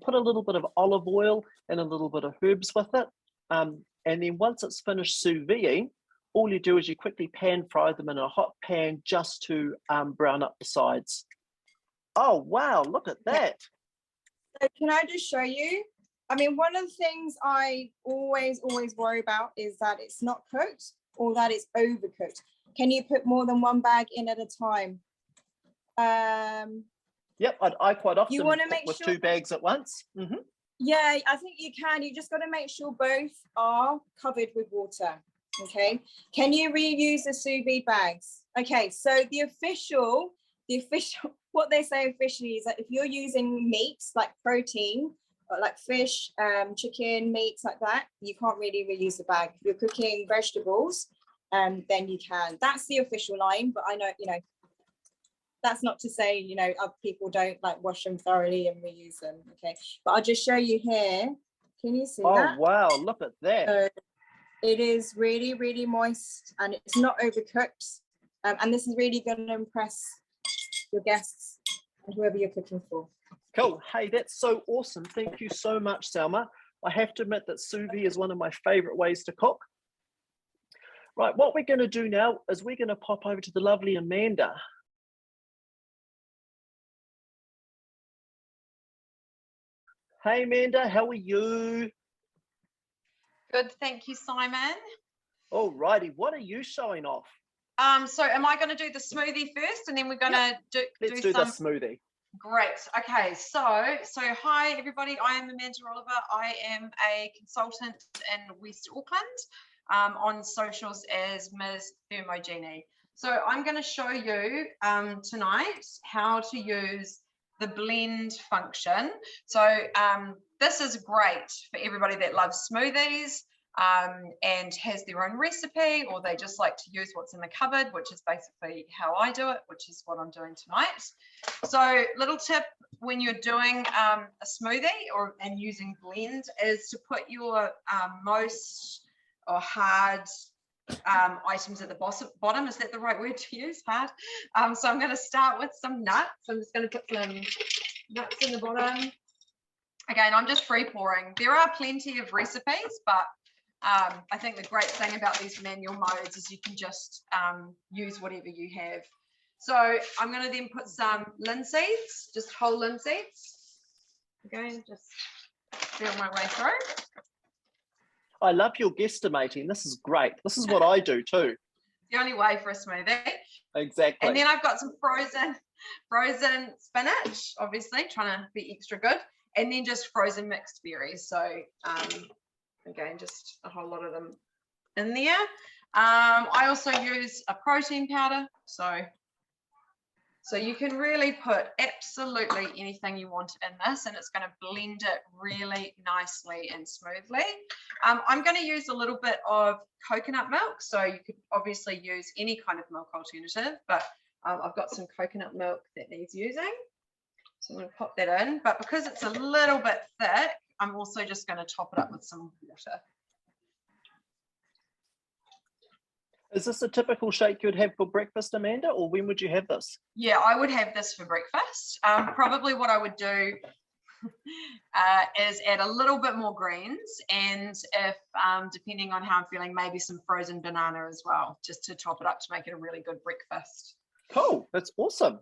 A: put a little bit of olive oil and a little bit of herbs with it, and then once it's finished sous vide, all you do is you quickly pan fry them in a hot pan just to brown up the sides. Oh, wow, look at that.
H: So can I just show you? I mean, one of the things I always worry about is that it's not cooked or that it's overcooked. Can you put more than one bag in at a time?
A: Yep, I quite often
H: you want to
A: cook
H: make
A: with
H: sure
A: 2 bags at once. Mm-hmm.
H: Yeah, I think you can. You just got to make sure both are covered with water. Okay. Can you reuse the sous vide bags? Okay. So the official, what they say officially is that if you're using meats like protein, like fish, chicken, meats like that, you can't really reuse the bag. If you're cooking vegetables, then you can. That's the official line. But I know, that's not to say, other people don't like wash them thoroughly and reuse them. Okay. But I'll just show you here. Can you see that?
A: Oh, wow. Look at that.
H: So it is really, really moist and it's not overcooked. And this is really going to impress your guests and whoever you're cooking for.
A: Cool. Hey, that's so awesome. Thank you so much, Selma. I have to admit that sous vide is one of my favorite ways to cook. Right, what we're going to do now is we're going to pop over to the lovely Amanda. Hey, Amanda, how are you?
I: Good, thank you, Simon.
A: All righty, what are you showing off?
I: So am I going to do the smoothie first, and then we're going to
A: Let's do the smoothie.
I: Great. Okay. So hi everybody. I am Amanda Oliver. I am a consultant in West Auckland, on socials as Ms. Fermogenie. So I'm going to show you tonight how to use the blend function. So this is great for everybody that loves smoothies. And has their own recipe, or they just like to use what's in the cupboard, which is basically how I do it, which is what I'm doing tonight. So little tip when you're doing a smoothie and using blend is to put your most or hard items at the bottom. Is that the right word to use? Hard. So I'm going to start with some nuts. I'm just going to put some nuts in the bottom. Again, I'm just free pouring. There are plenty of recipes, but I think the great thing about these manual modes is you can just use whatever you have. So I'm going to then put some linseeds, just whole linseeds. Again, just feel my way through.
A: I love your guesstimating. This is great. This is what I do too.
I: The only way for a smoothie.
A: Exactly.
I: And then I've got some frozen spinach, obviously trying to be extra good, and then just frozen mixed berries. So again, just a whole lot of them in there. I also use a protein powder, so you can really put absolutely anything you want in this, and it's going to blend it really nicely and smoothly. I'm going to use a little bit of coconut milk, so you could obviously use any kind of milk alternative, but I've got some coconut milk that needs using. So I'm going to pop that in, but because it's a little bit thick, I'm also just going to top it up with some water.
A: Is this a typical shake you'd have for breakfast, Amanda, or when would you have this?
I: Yeah, I would have this for breakfast. Probably what I would do is add a little bit more greens, and if depending on how I'm feeling, maybe some frozen banana as well, just to top it up to make it a really good breakfast.
A: Cool, that's awesome.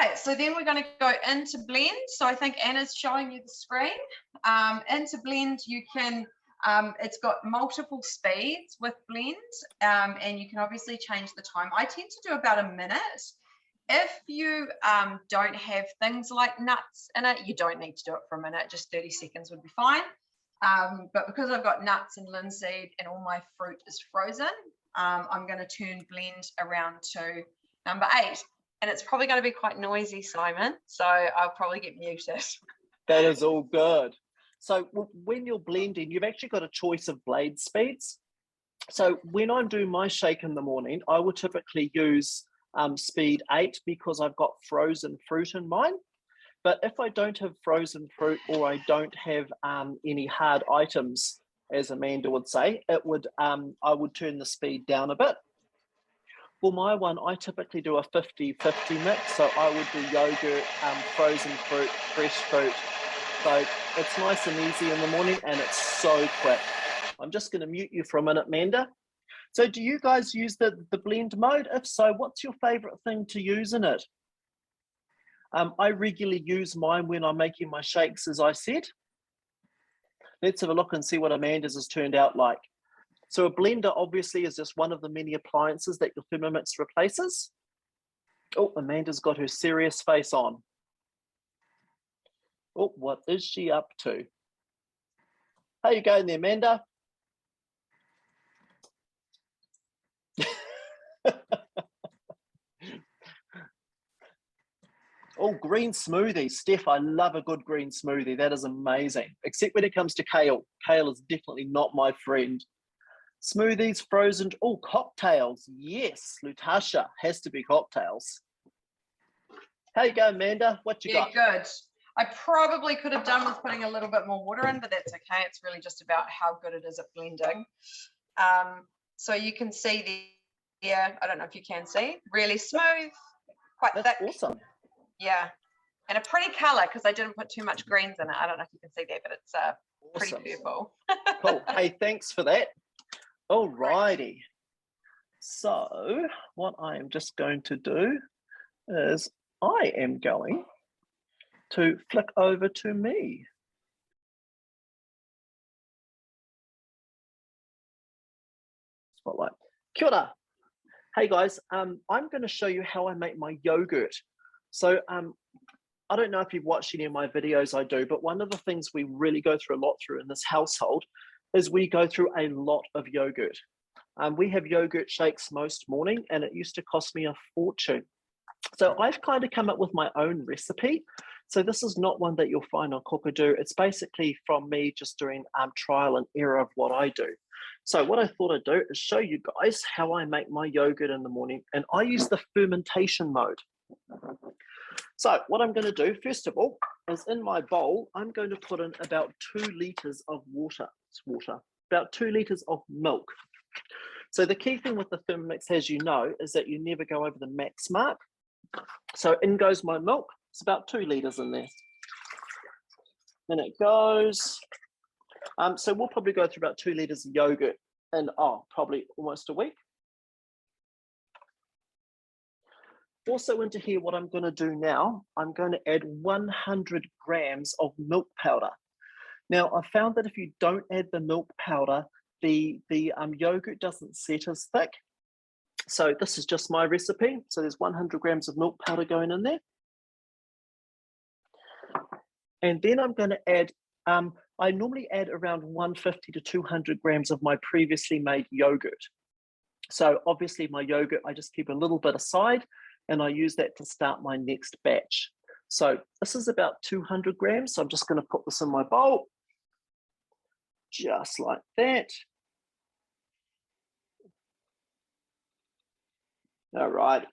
I: Right, so then we're going to go into blend. So I think Anna's showing you the screen. Into blend, you can, it's got multiple speeds with blend, and you can obviously change the time. I tend to do about a minute. If you don't have things like nuts in it, you don't need to do it for a minute, just 30 seconds would be fine. But because I've got nuts and linseed and all my fruit is frozen, I'm going to turn blend around to number 8. And it's probably going to be quite noisy, Simon, so I'll probably get muted.
A: That is all good. So when you're blending, you've actually got a choice of blade speeds. So when I'm doing my shake in the morning, I would typically use speed 8 because I've got frozen fruit in mine. But if I don't have frozen fruit, or I don't have any hard items, as Amanda would say, it would I would turn the speed down a bit. For my one, I typically do a 50-50 mix. So I would do yogurt, frozen fruit, fresh fruit. So it's nice and easy in the morning, and it's so quick. I'm just going to mute you for a minute, Amanda. So do you guys use the blend mode? If so, what's your favorite thing to use in it? I regularly use mine when I'm making my shakes, as I said. Let's have a look and see what Amanda's has turned out like. So a blender obviously is just one of the many appliances that your Thermomix replaces. Oh, Amanda's got her serious face on. Oh, what is she up to? How you going there, Amanda? Oh, green smoothie. Steph, I love a good green smoothie. That is amazing. Except when it comes to kale. Kale is definitely not my friend. Smoothies, frozen, oh, cocktails. Yes, Lutasha has to be cocktails. How you going, Amanda? What you got?
I: Yeah, good. I probably could have done with putting a little bit more water in, but that's okay. It's really just about how good it is at blending. So you can see there, I don't know if you can see, really smooth, quite thick.
A: Awesome.
I: Yeah, and a pretty color because I didn't put too much greens in it. I don't know if you can see that, but it's
A: Awesome.
I: pretty purple.
A: Cool. Hey, thanks for that. All righty. So what I am just going to do is I am going to flick over to me. Spotlight. Kia ora. Hey guys, I'm going to show you how I make my yogurt. So I don't know if you've watched any of my videos I do, but one of the things we really go through a lot through in this household is we go through a lot of yogurt. We have yogurt shakes most morning, and it used to cost me a fortune. So I've kind of come up with my own recipe. So this is not one that you'll find on Cookadoo. It's basically from me just doing trial and error of what I do. So what I thought I'd do is show you guys how I make my yogurt in the morning, and I use the fermentation mode. So what I'm going to do, first of all, is in my bowl, I'm going to put in about 2 litres of water. It's water, about 2 litres of milk. So the key thing with the Thermomix, as you know, is that you never go over the max mark. So in goes my milk. It's about 2 litres in there. Then it goes. So we'll probably go through about 2 litres of yogurt in, probably almost a week. Also into here, what I'm going to do now, I'm going to add 100 grams of milk powder. Now, I found that if you don't add the milk powder, the yogurt doesn't set as thick. So this is just my recipe. So there's 100 grams of milk powder going in there. And then I'm going to add I normally add around 150 to 200 grams of my previously made yogurt. So obviously my yogurt, I just keep a little bit aside and I use that to start my next batch. So this is about 200 grams. So I'm just going to put this in my bowl, just like that. All right.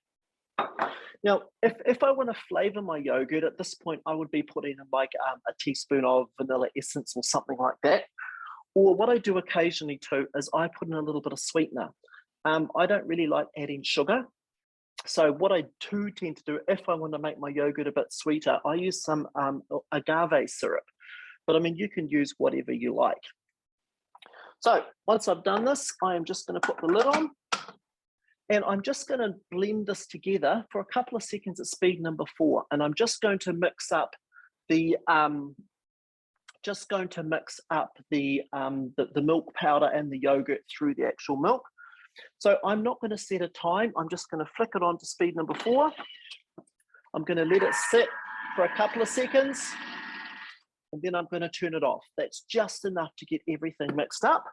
A: Now, if I want to flavor my yogurt at this point, I would be putting in like a teaspoon of vanilla essence or something like that. Or what I do occasionally too is I put in a little bit of sweetener. I don't really like adding sugar. So what I do tend to do, if I want to make my yogurt a bit sweeter, I use some agave syrup. But I mean, you can use whatever you like. So once I've done this, I am just going to put the lid on. And I'm just going to blend this together for a couple of seconds at speed number 4. And I'm just going to mix up the milk powder and the yogurt through the actual milk. So I'm not going to set a time. I'm just going to flick it on to speed number 4. I'm going to let it sit for a couple of seconds. And then I'm going to turn it off. That's just enough to get everything mixed up.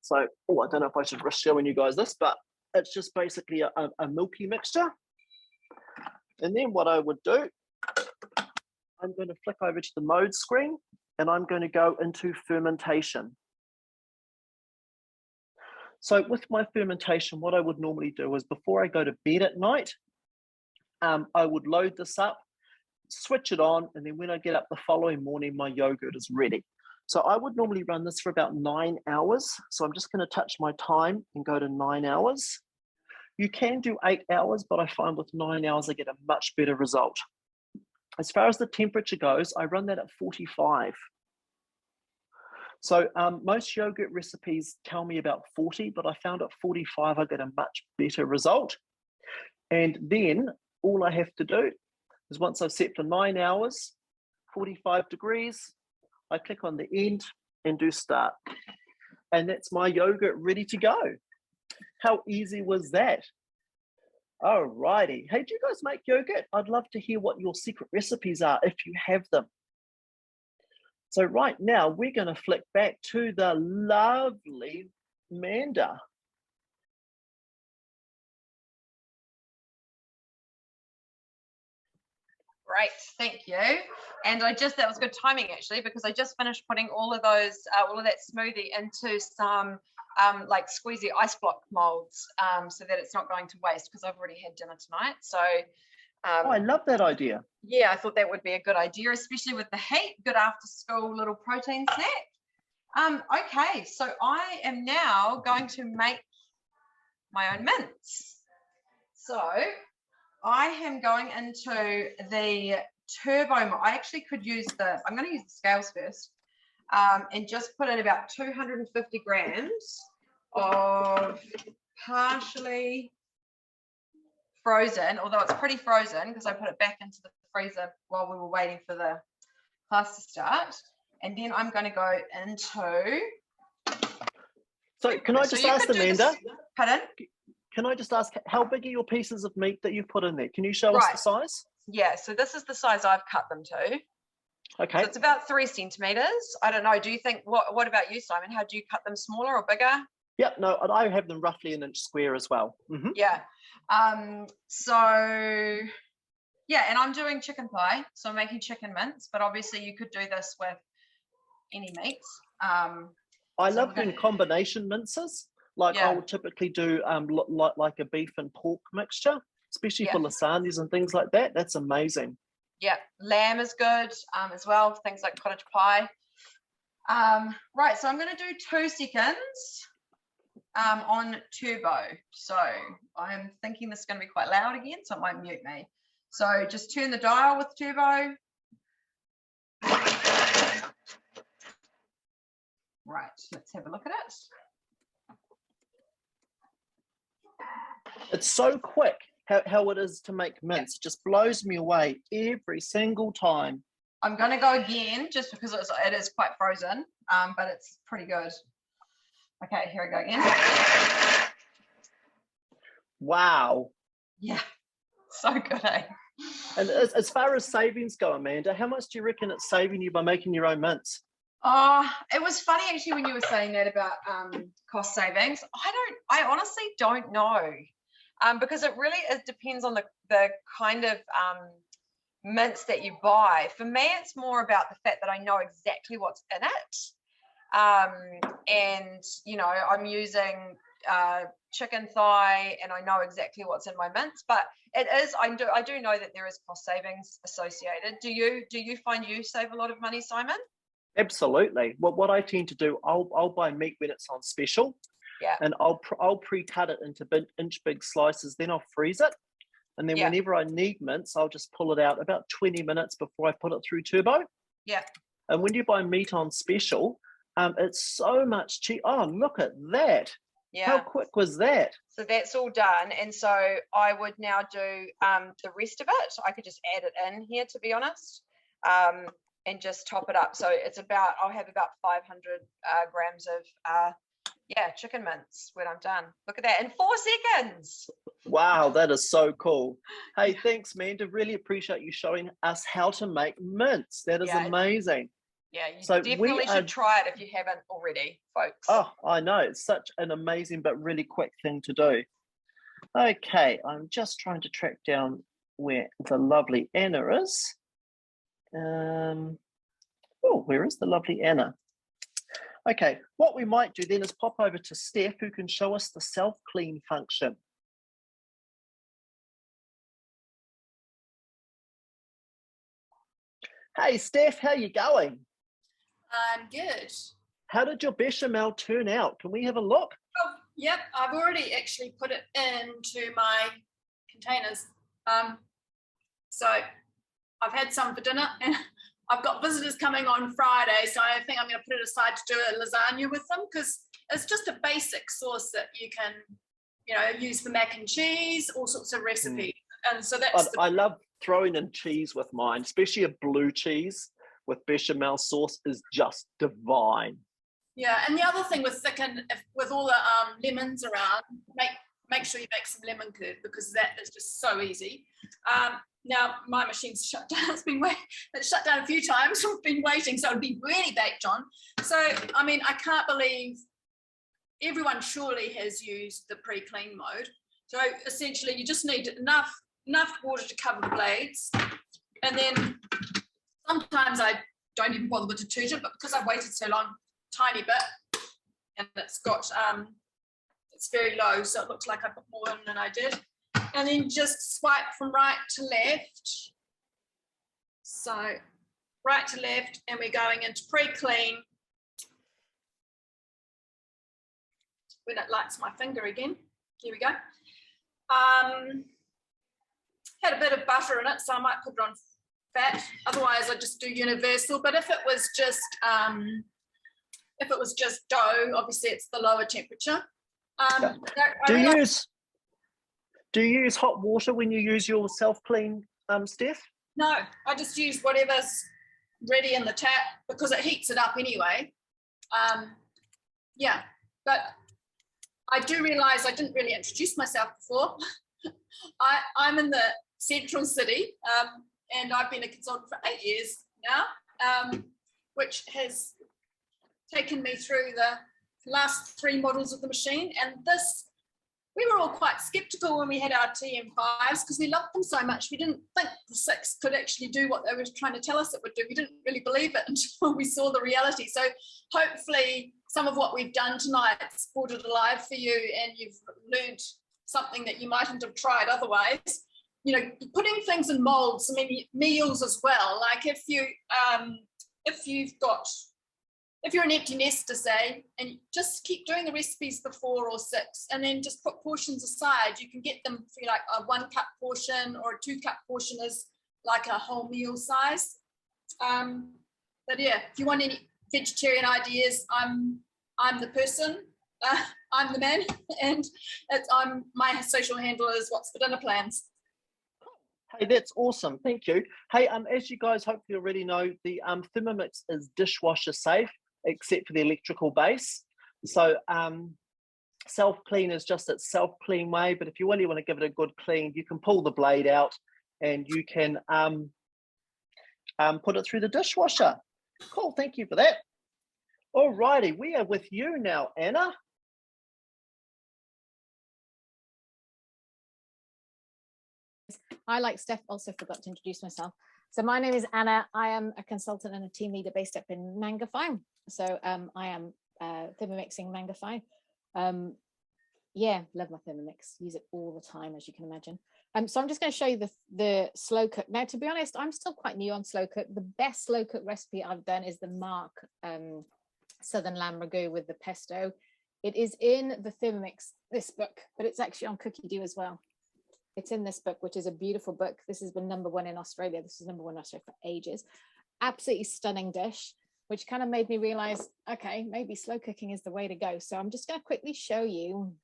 A: So, I don't know if I should risk showing you guys this, but it's just basically a milky mixture. And then what I would do, I'm going to flick over to the mode screen and I'm going to go into fermentation. So with my fermentation, what I would normally do is before I go to bed at night, I would load this up, switch it on, and then when I get up the following morning, my yogurt is ready. So I would normally run this for about 9 hours. So I'm just going to touch my time and go to 9 hours. You can do 8 hours, but I find with 9 hours, I get a much better result. As far as the temperature goes, I run that at 45. So most yogurt recipes tell me about 40, but I found at 45, I get a much better result. And then all I have to do is once I've set for 9 hours, 45 degrees, I click on the end and do start. And that's my yogurt ready to go. How easy was that? All righty. Hey, do you guys make yogurt? I'd love to hear what your secret recipes are if you have them. So right now, we're going to flick back to the lovely Amanda.
I: Great, thank you. And that was good timing actually, because I just finished putting all of that smoothie into some like squeezy ice block molds so that it's not going to waste, because I've already had dinner tonight. So
A: I love that idea.
I: Yeah, I thought that would be a good idea, especially with the heat. Good after school little protein snack. Okay, so I am now going to make my own mince. So I am going into the turbo. I actually could use I'm going to use the scales first and just put in about 250 grams of partially frozen, although it's pretty frozen because I put it back into the freezer while we were waiting for the class to start. And then I'm going to go into...
A: So can I just ask Amanda?
I: Pardon?
A: Can I just ask, how big are your pieces of meat that you put in there? Can you show us the size?
I: Yeah, so this is the size I've cut them to.
A: Okay.
I: So it's about 3 centimeters. I don't know. Do you think, what about you, Simon? How do you cut them, smaller or bigger?
A: Yep, no, I have them roughly an inch square as well. Mm-hmm.
I: Yeah. So, yeah, and I'm doing chicken pie. So I'm making chicken mince, but obviously you could do this with any meats.
A: I love doing combination minces. Like I would typically do like a beef and pork mixture, especially for lasagnas and things like that. That's amazing.
I: Yeah, lamb is good as well, things like cottage pie. Right, so I'm going to do 2 seconds on turbo. So I'm thinking this is going to be quite loud again, so it might mute me. So just turn the dial with turbo. Right, let's have a look at it.
A: It's so quick how it is to make mince. It just blows me away every single time.
I: I'm going to go again just because it is quite frozen, but it's pretty good. Okay, here we go again.
A: Wow.
I: Yeah, so good, eh?
A: And as far as savings go, Amanda, how much do you reckon it's saving you by making your own mints?
I: Oh, it was funny actually when you were saying that about cost savings. I honestly don't know, because it really depends on the kind of mints that you buy. For me, it's more about the fact that I know exactly what's in it, and you know, I'm using chicken thigh, and I know exactly what's in my mints. But it is, I do know that there is cost savings associated. Do you find you save a lot of money, Simon?
A: Absolutely. Well, what I tend to do, I'll buy meat when it's on special,
I: Yeah.
A: and I'll pre-cut it into inch big slices. Then I'll freeze it, and then
I: Yeah.
A: whenever I need mince, I'll just pull it out about 20 minutes before I put it through turbo.
I: Yeah.
A: And when you buy meat on special, it's so much cheap. Oh, look at that!
I: Yeah.
A: How quick was that?
I: So that's all done, and so I would now do the rest of it. I could just add it in here, to be honest, and just top it up. So it's about, I'll have about 500 grams of chicken mince when I'm done. Look at that, in 4 seconds.
A: Wow, that is so cool. Hey, thanks, Amanda. Really appreciate you showing us how to make mince. That is amazing.
I: Yeah, you
A: So
I: definitely should try it if you haven't already, folks.
A: Oh, I know. It's such an amazing but really quick thing to do. Okay, I'm just trying to track down where the lovely Anna is. Oh, where is the lovely Anna? Okay, what we might do then is pop over to Steph, who can show us the self-clean function. Hey, Steph, how you going?
D: I'm good.
A: How did your bechamel turn out? Can we have a look?
D: Oh, yep, I've already actually put it into my containers. So I've had some for dinner, and I've got visitors coming on Friday, so I think I'm going to put it aside to do a lasagna with them, because it's just a basic sauce that you can, you know, use for mac and cheese, all sorts of recipes. And so that's
A: I love throwing in cheese with mine, especially a blue cheese with bechamel sauce is just divine.
D: Yeah, and the other thing with Thicken, with all the lemons around, make sure you make some lemon curd, because that is just so easy. Now my machine's shut down. It's shut down a few times. I've been waiting, so it'll be really baked on. So I mean, I can't believe everyone surely has used the pre-clean mode. So essentially, you just need enough water to cover the blades, and then sometimes I don't even bother to toot it, but because I've waited so long, tiny bit, and it's got it's very low, so it looks like I put more in than I did. And then just swipe from right to left. So right to left, and we're going into pre-clean. When it lights my finger again, here we go. Had a bit of butter in it, so I might put it on fat. Otherwise, I just do universal. But if it was just dough, obviously it's the lower temperature.
A: Do you use hot water when you use your self-clean, Steph?
D: No, I just use whatever's ready in the tap, because it heats it up anyway. Yeah, but I do realise I didn't really introduce myself before. I'm in the central city, and I've been a consultant for 8 years now, which has taken me through the last 3 models of the machine. And this, we were all quite skeptical when we had our TM5s, because we loved them so much. We didn't think the 6 could actually do what they were trying to tell us it would do. We didn't really believe it until we saw the reality. So hopefully some of what we've done tonight's brought it alive for you, and you've learned something that you mightn't have tried otherwise. You know, putting things in molds, I mean, meals as well. Like if you're an empty nester, say, and you just keep doing the recipes for 4 or 6, and then just put portions aside. You can get them for like a 1 cup portion, or a 2 cup portion is like a whole meal size. But yeah, if you want any vegetarian ideas, I'm the person. I'm the man, and my social handle is What's for Dinner Plans.
A: Hey, that's awesome. Thank you. Hey, as you guys hopefully already know, the Thermomix is dishwasher safe, except for the electrical base. So self-clean is just its self-clean way, but if you really want to give it a good clean, you can pull the blade out and you can put it through the dishwasher. Cool, thank you for that. All righty, we are with you now, Anna.
B: I, like Steph, also forgot to introduce myself. So my name is Anna. I am a consultant and a team leader based up in Mangawhai. So I am thermomixing Mangawhai. Yeah, love my Thermomix. Use it all the time, as you can imagine. So I'm just going to show you the slow cook. Now, to be honest, I'm still quite new on slow cook. The best slow cook recipe I've done is the Mark Southern Lamb Ragu with the pesto. It is in the Thermomix, this book, but it's actually on Cookie Do as well. It's in this book, which is a beautiful book. This has been #1 in Australia. This is #1 in Australia for ages. Absolutely stunning dish, which kind of made me realize, okay, maybe slow cooking is the way to go. So I'm just going to quickly show you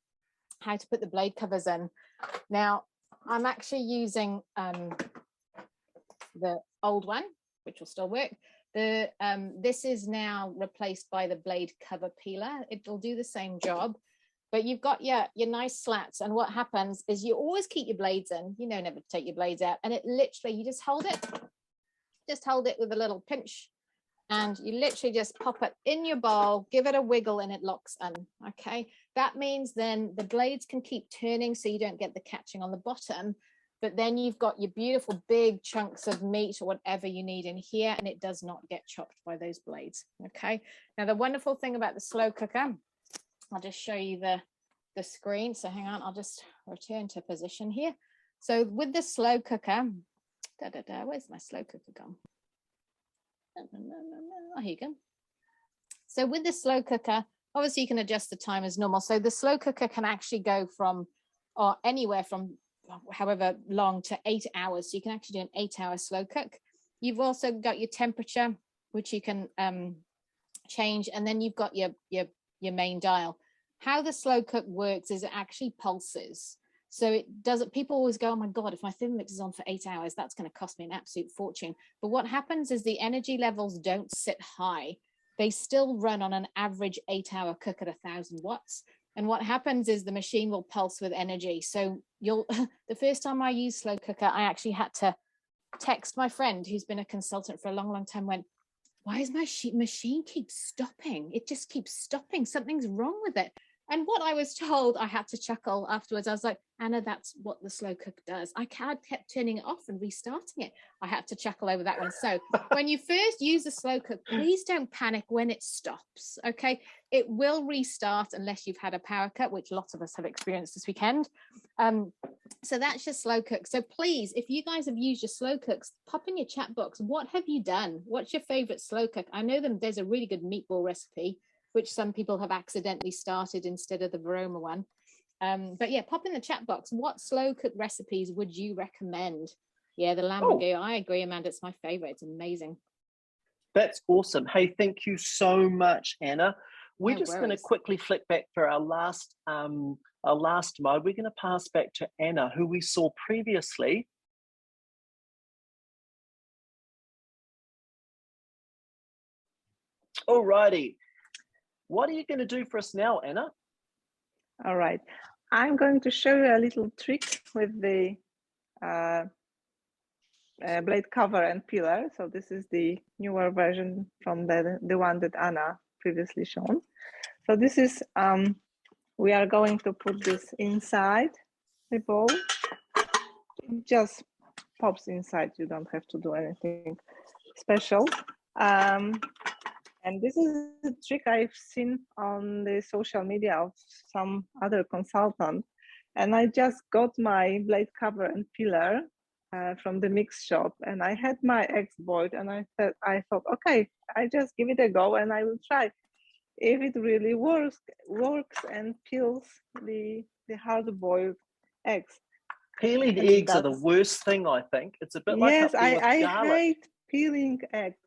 B: how to put the blade covers in. Now, I'm actually using the old one, which will still work. This is now replaced by the blade cover peeler. It'll do the same job. But you've got your nice slats, and what happens is you always keep your blades in. You know, never take your blades out, and it literally, you just hold it with a little pinch, and you literally just pop it in your bowl, give it a wiggle, and it locks in. Okay, that means then the blades can keep turning, so you don't get the catching on the bottom. But then you've got your beautiful big chunks of meat or whatever you need in here, and it does not get chopped by those blades. Okay, now the wonderful thing about the slow cooker, I'll just show you the screen. So hang on, I'll just return to position here. So with the slow cooker, where's my slow cooker gone? Oh, here you go. So with the slow cooker, obviously you can adjust the time as normal. So the slow cooker can actually go from, or anywhere from however long to 8 hours. So you can actually do an 8-hour slow cook. You've also got your temperature, which you can change, and then you've got your main dial. How the slow cook works is it actually pulses. So it doesn't, people always go, oh my God, if my Thermomix is on for 8 hours, that's going to cost me an absolute fortune. But what happens is the energy levels don't sit high. They still run on an average 8-hour cook at 1,000 watts. And what happens is the machine will pulse with energy. So the first time I used slow cooker, I actually had to text my friend who's been a consultant for a long, long time, went, why is my machine keep stopping? It just keeps stopping. Something's wrong with it. And what I was told, I had to chuckle afterwards. I was like, Anna, that's what the slow cook does. I kept turning it off and restarting it. I had to chuckle over that one. So when you first use the slow cook, please don't panic when it stops, okay? It will restart unless you've had a power cut, which lots of us have experienced this weekend. So that's your slow cook. So please, if you guys have used your slow cooks, pop in your chat box. What have you done? What's your favorite slow cook? I know there's a really good meatball recipe, which some people have accidentally started instead of the Varoma one. But yeah, pop in the chat box. What slow cook recipes would you recommend? Yeah, the lamb ragu. I agree, Amanda. It's my favorite. It's amazing.
A: That's awesome. Hey, thank you so much, Anna. We're
B: No
A: just going to
B: worries.
A: quickly flick back for our last mode. We're going to pass back to Anna, who we saw previously. All righty. What are you going to do for us now, Anna?
C: All right. I'm going to show you a little trick with the blade cover and peeler. So this is the newer version from the one that Anna previously shown. So this is, we are going to put this inside the bowl. It just pops inside. You don't have to do anything special. And this is a trick I've seen on the social media of some other consultant. And I just got my blade cover and peeler from the mix shop, and I had my eggs boiled, and I thought, okay, I just give it a go and I will try if it really works and peels the hard-boiled eggs.
A: Peeling
C: And
A: eggs are the worst thing, I think. It's a bit like
C: yes,
A: up there with
C: I
A: garlic.
C: hate peeling eggs,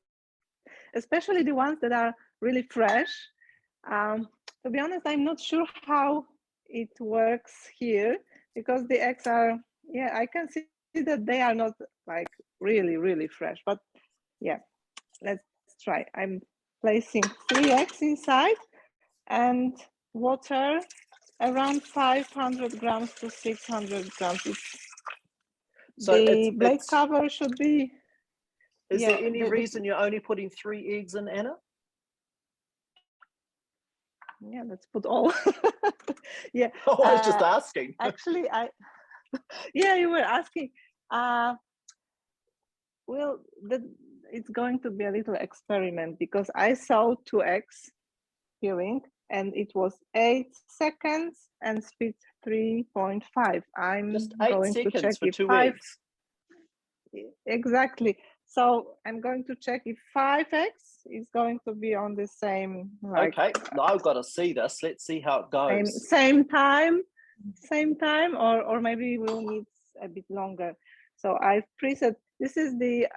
C: especially the ones that are really fresh. To be honest, I'm not sure how it works here, because the eggs are, yeah, I can see that they are not like really, really fresh, but yeah, let's try. I'm placing 3 eggs inside and water around 500 grams to 600 grams.
A: So
C: the blade cover should be.
A: Is
C: Yeah,
A: there any reason you're only putting 3 eggs in, Anna?
C: Yeah, let's put all. Yeah.
A: Oh, I was just asking.
C: Actually, yeah, you were asking. Well, it's going to be a little experiment because I saw 2 eggs peeling and it was 8 seconds and speed 3.5. I'm
A: Just 8
C: going to
A: seconds
C: check
A: for
C: if
A: 2
C: 5
A: eggs.
C: exactly. So I'm going to check if 5 eggs is going to be on the same, like,
A: Okay, now I've got to see this. Let's see how it goes.
C: same time, or maybe we'll need a bit longer. So I've preset. This is the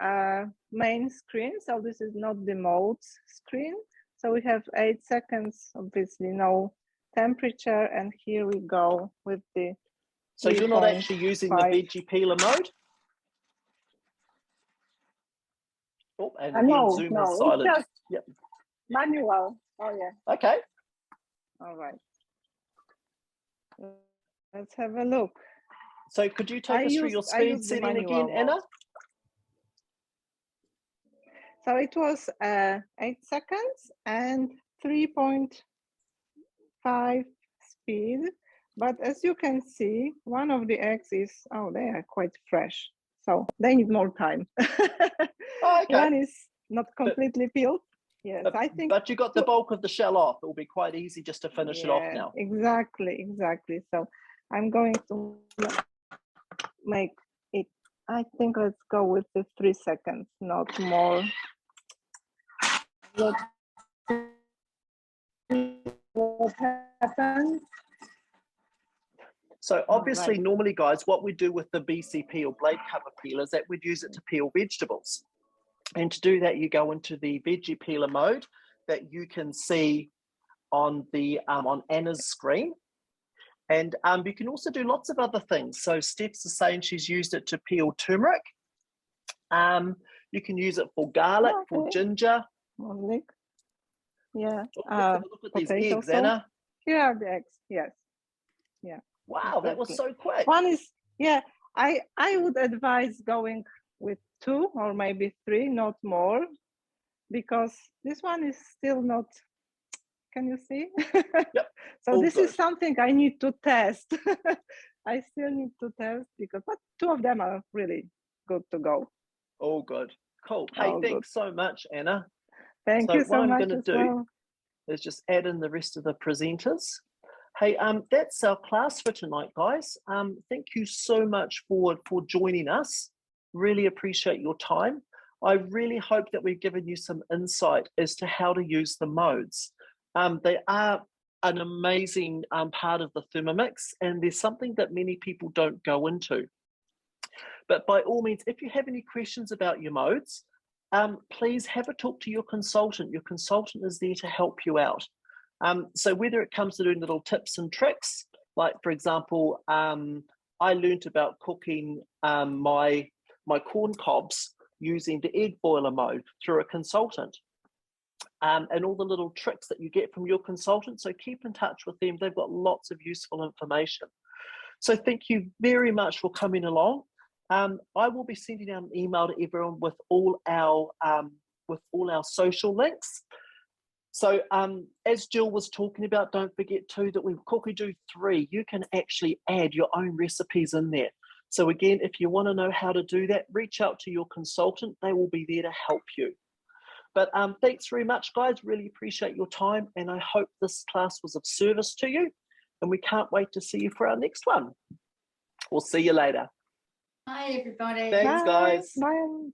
C: main screen. So this is not the modes screen. So we have 8 seconds, obviously no temperature, and here we go with the.
A: So you're not actually using the veggie peeler mode? Oh, and again,
C: no,
A: Zoom
C: no,
A: is silent.
C: it's just
A: Yep.
C: manual. Oh yeah.
A: Okay.
C: All right. Let's have a look.
A: So could you take us through your speed setting again, Anna?
C: So it was 8 seconds and 3.5 speed. But as you can see, one of the eggs is, oh, they are quite fresh. So they need more time.
A: Oh, okay.
C: One is not completely peeled. Yes, I think.
A: But you got the bulk of the shell off. It will be quite easy just to finish it off now.
C: Exactly. So I'm going to make it, I think let's go with the 3 seconds, not more. What happens?
A: So obviously, normally, guys, what we do with the BCP or blade cover peel is that we'd use it to peel vegetables. And to do that, you go into the veggie peeler mode that you can see on the on Anna's screen. And you can also do lots of other things. So Steph's is saying she's used it to peel turmeric. You can use it for garlic, for ginger.
C: Garlic. Yeah.
A: Look at these eggs, Anna.
C: Here are the eggs. Yes. Yeah.
A: Wow, that was so quick.
C: One is, yeah, I would advise going with 2 or maybe 3, not more, because this one is still not, can you see?
A: Yep.
C: So this is something I need to test. I still need to test but 2 of them are really good to go.
A: All good. Cool. Hey, thanks so much, Anna.
C: Thank you so much.
A: What I'm going to do is just add in the rest of the presenters. Hey, that's our class for tonight, guys. Thank you so much for joining us. Really appreciate your time. I really hope that we've given you some insight as to how to use the modes. They are an amazing part of the Thermomix, and there's something that many people don't go into. But by all means, if you have any questions about your modes, please have a talk to your consultant. Your consultant is there to help you out. So whether it comes to doing little tips and tricks, like for example, I learned about cooking my corn cobs using the egg boiler mode through a consultant, and all the little tricks that you get from your consultant. So keep in touch with them. They've got lots of useful information. So thank you very much for coming along. I will be sending out an email to everyone with all our social links. So as Jill was talking about, don't forget too that with Cookie Do 3, you can actually add your own recipes in there. So again, if you want to know how to do that, reach out to your consultant. They will be there to help you. But thanks very much, guys. Really appreciate your time. And I hope this class was of service to you. And we can't wait to see you for our next one. We'll see you later.
F: Bye, everybody.
A: Thanks, guys.
C: Bye.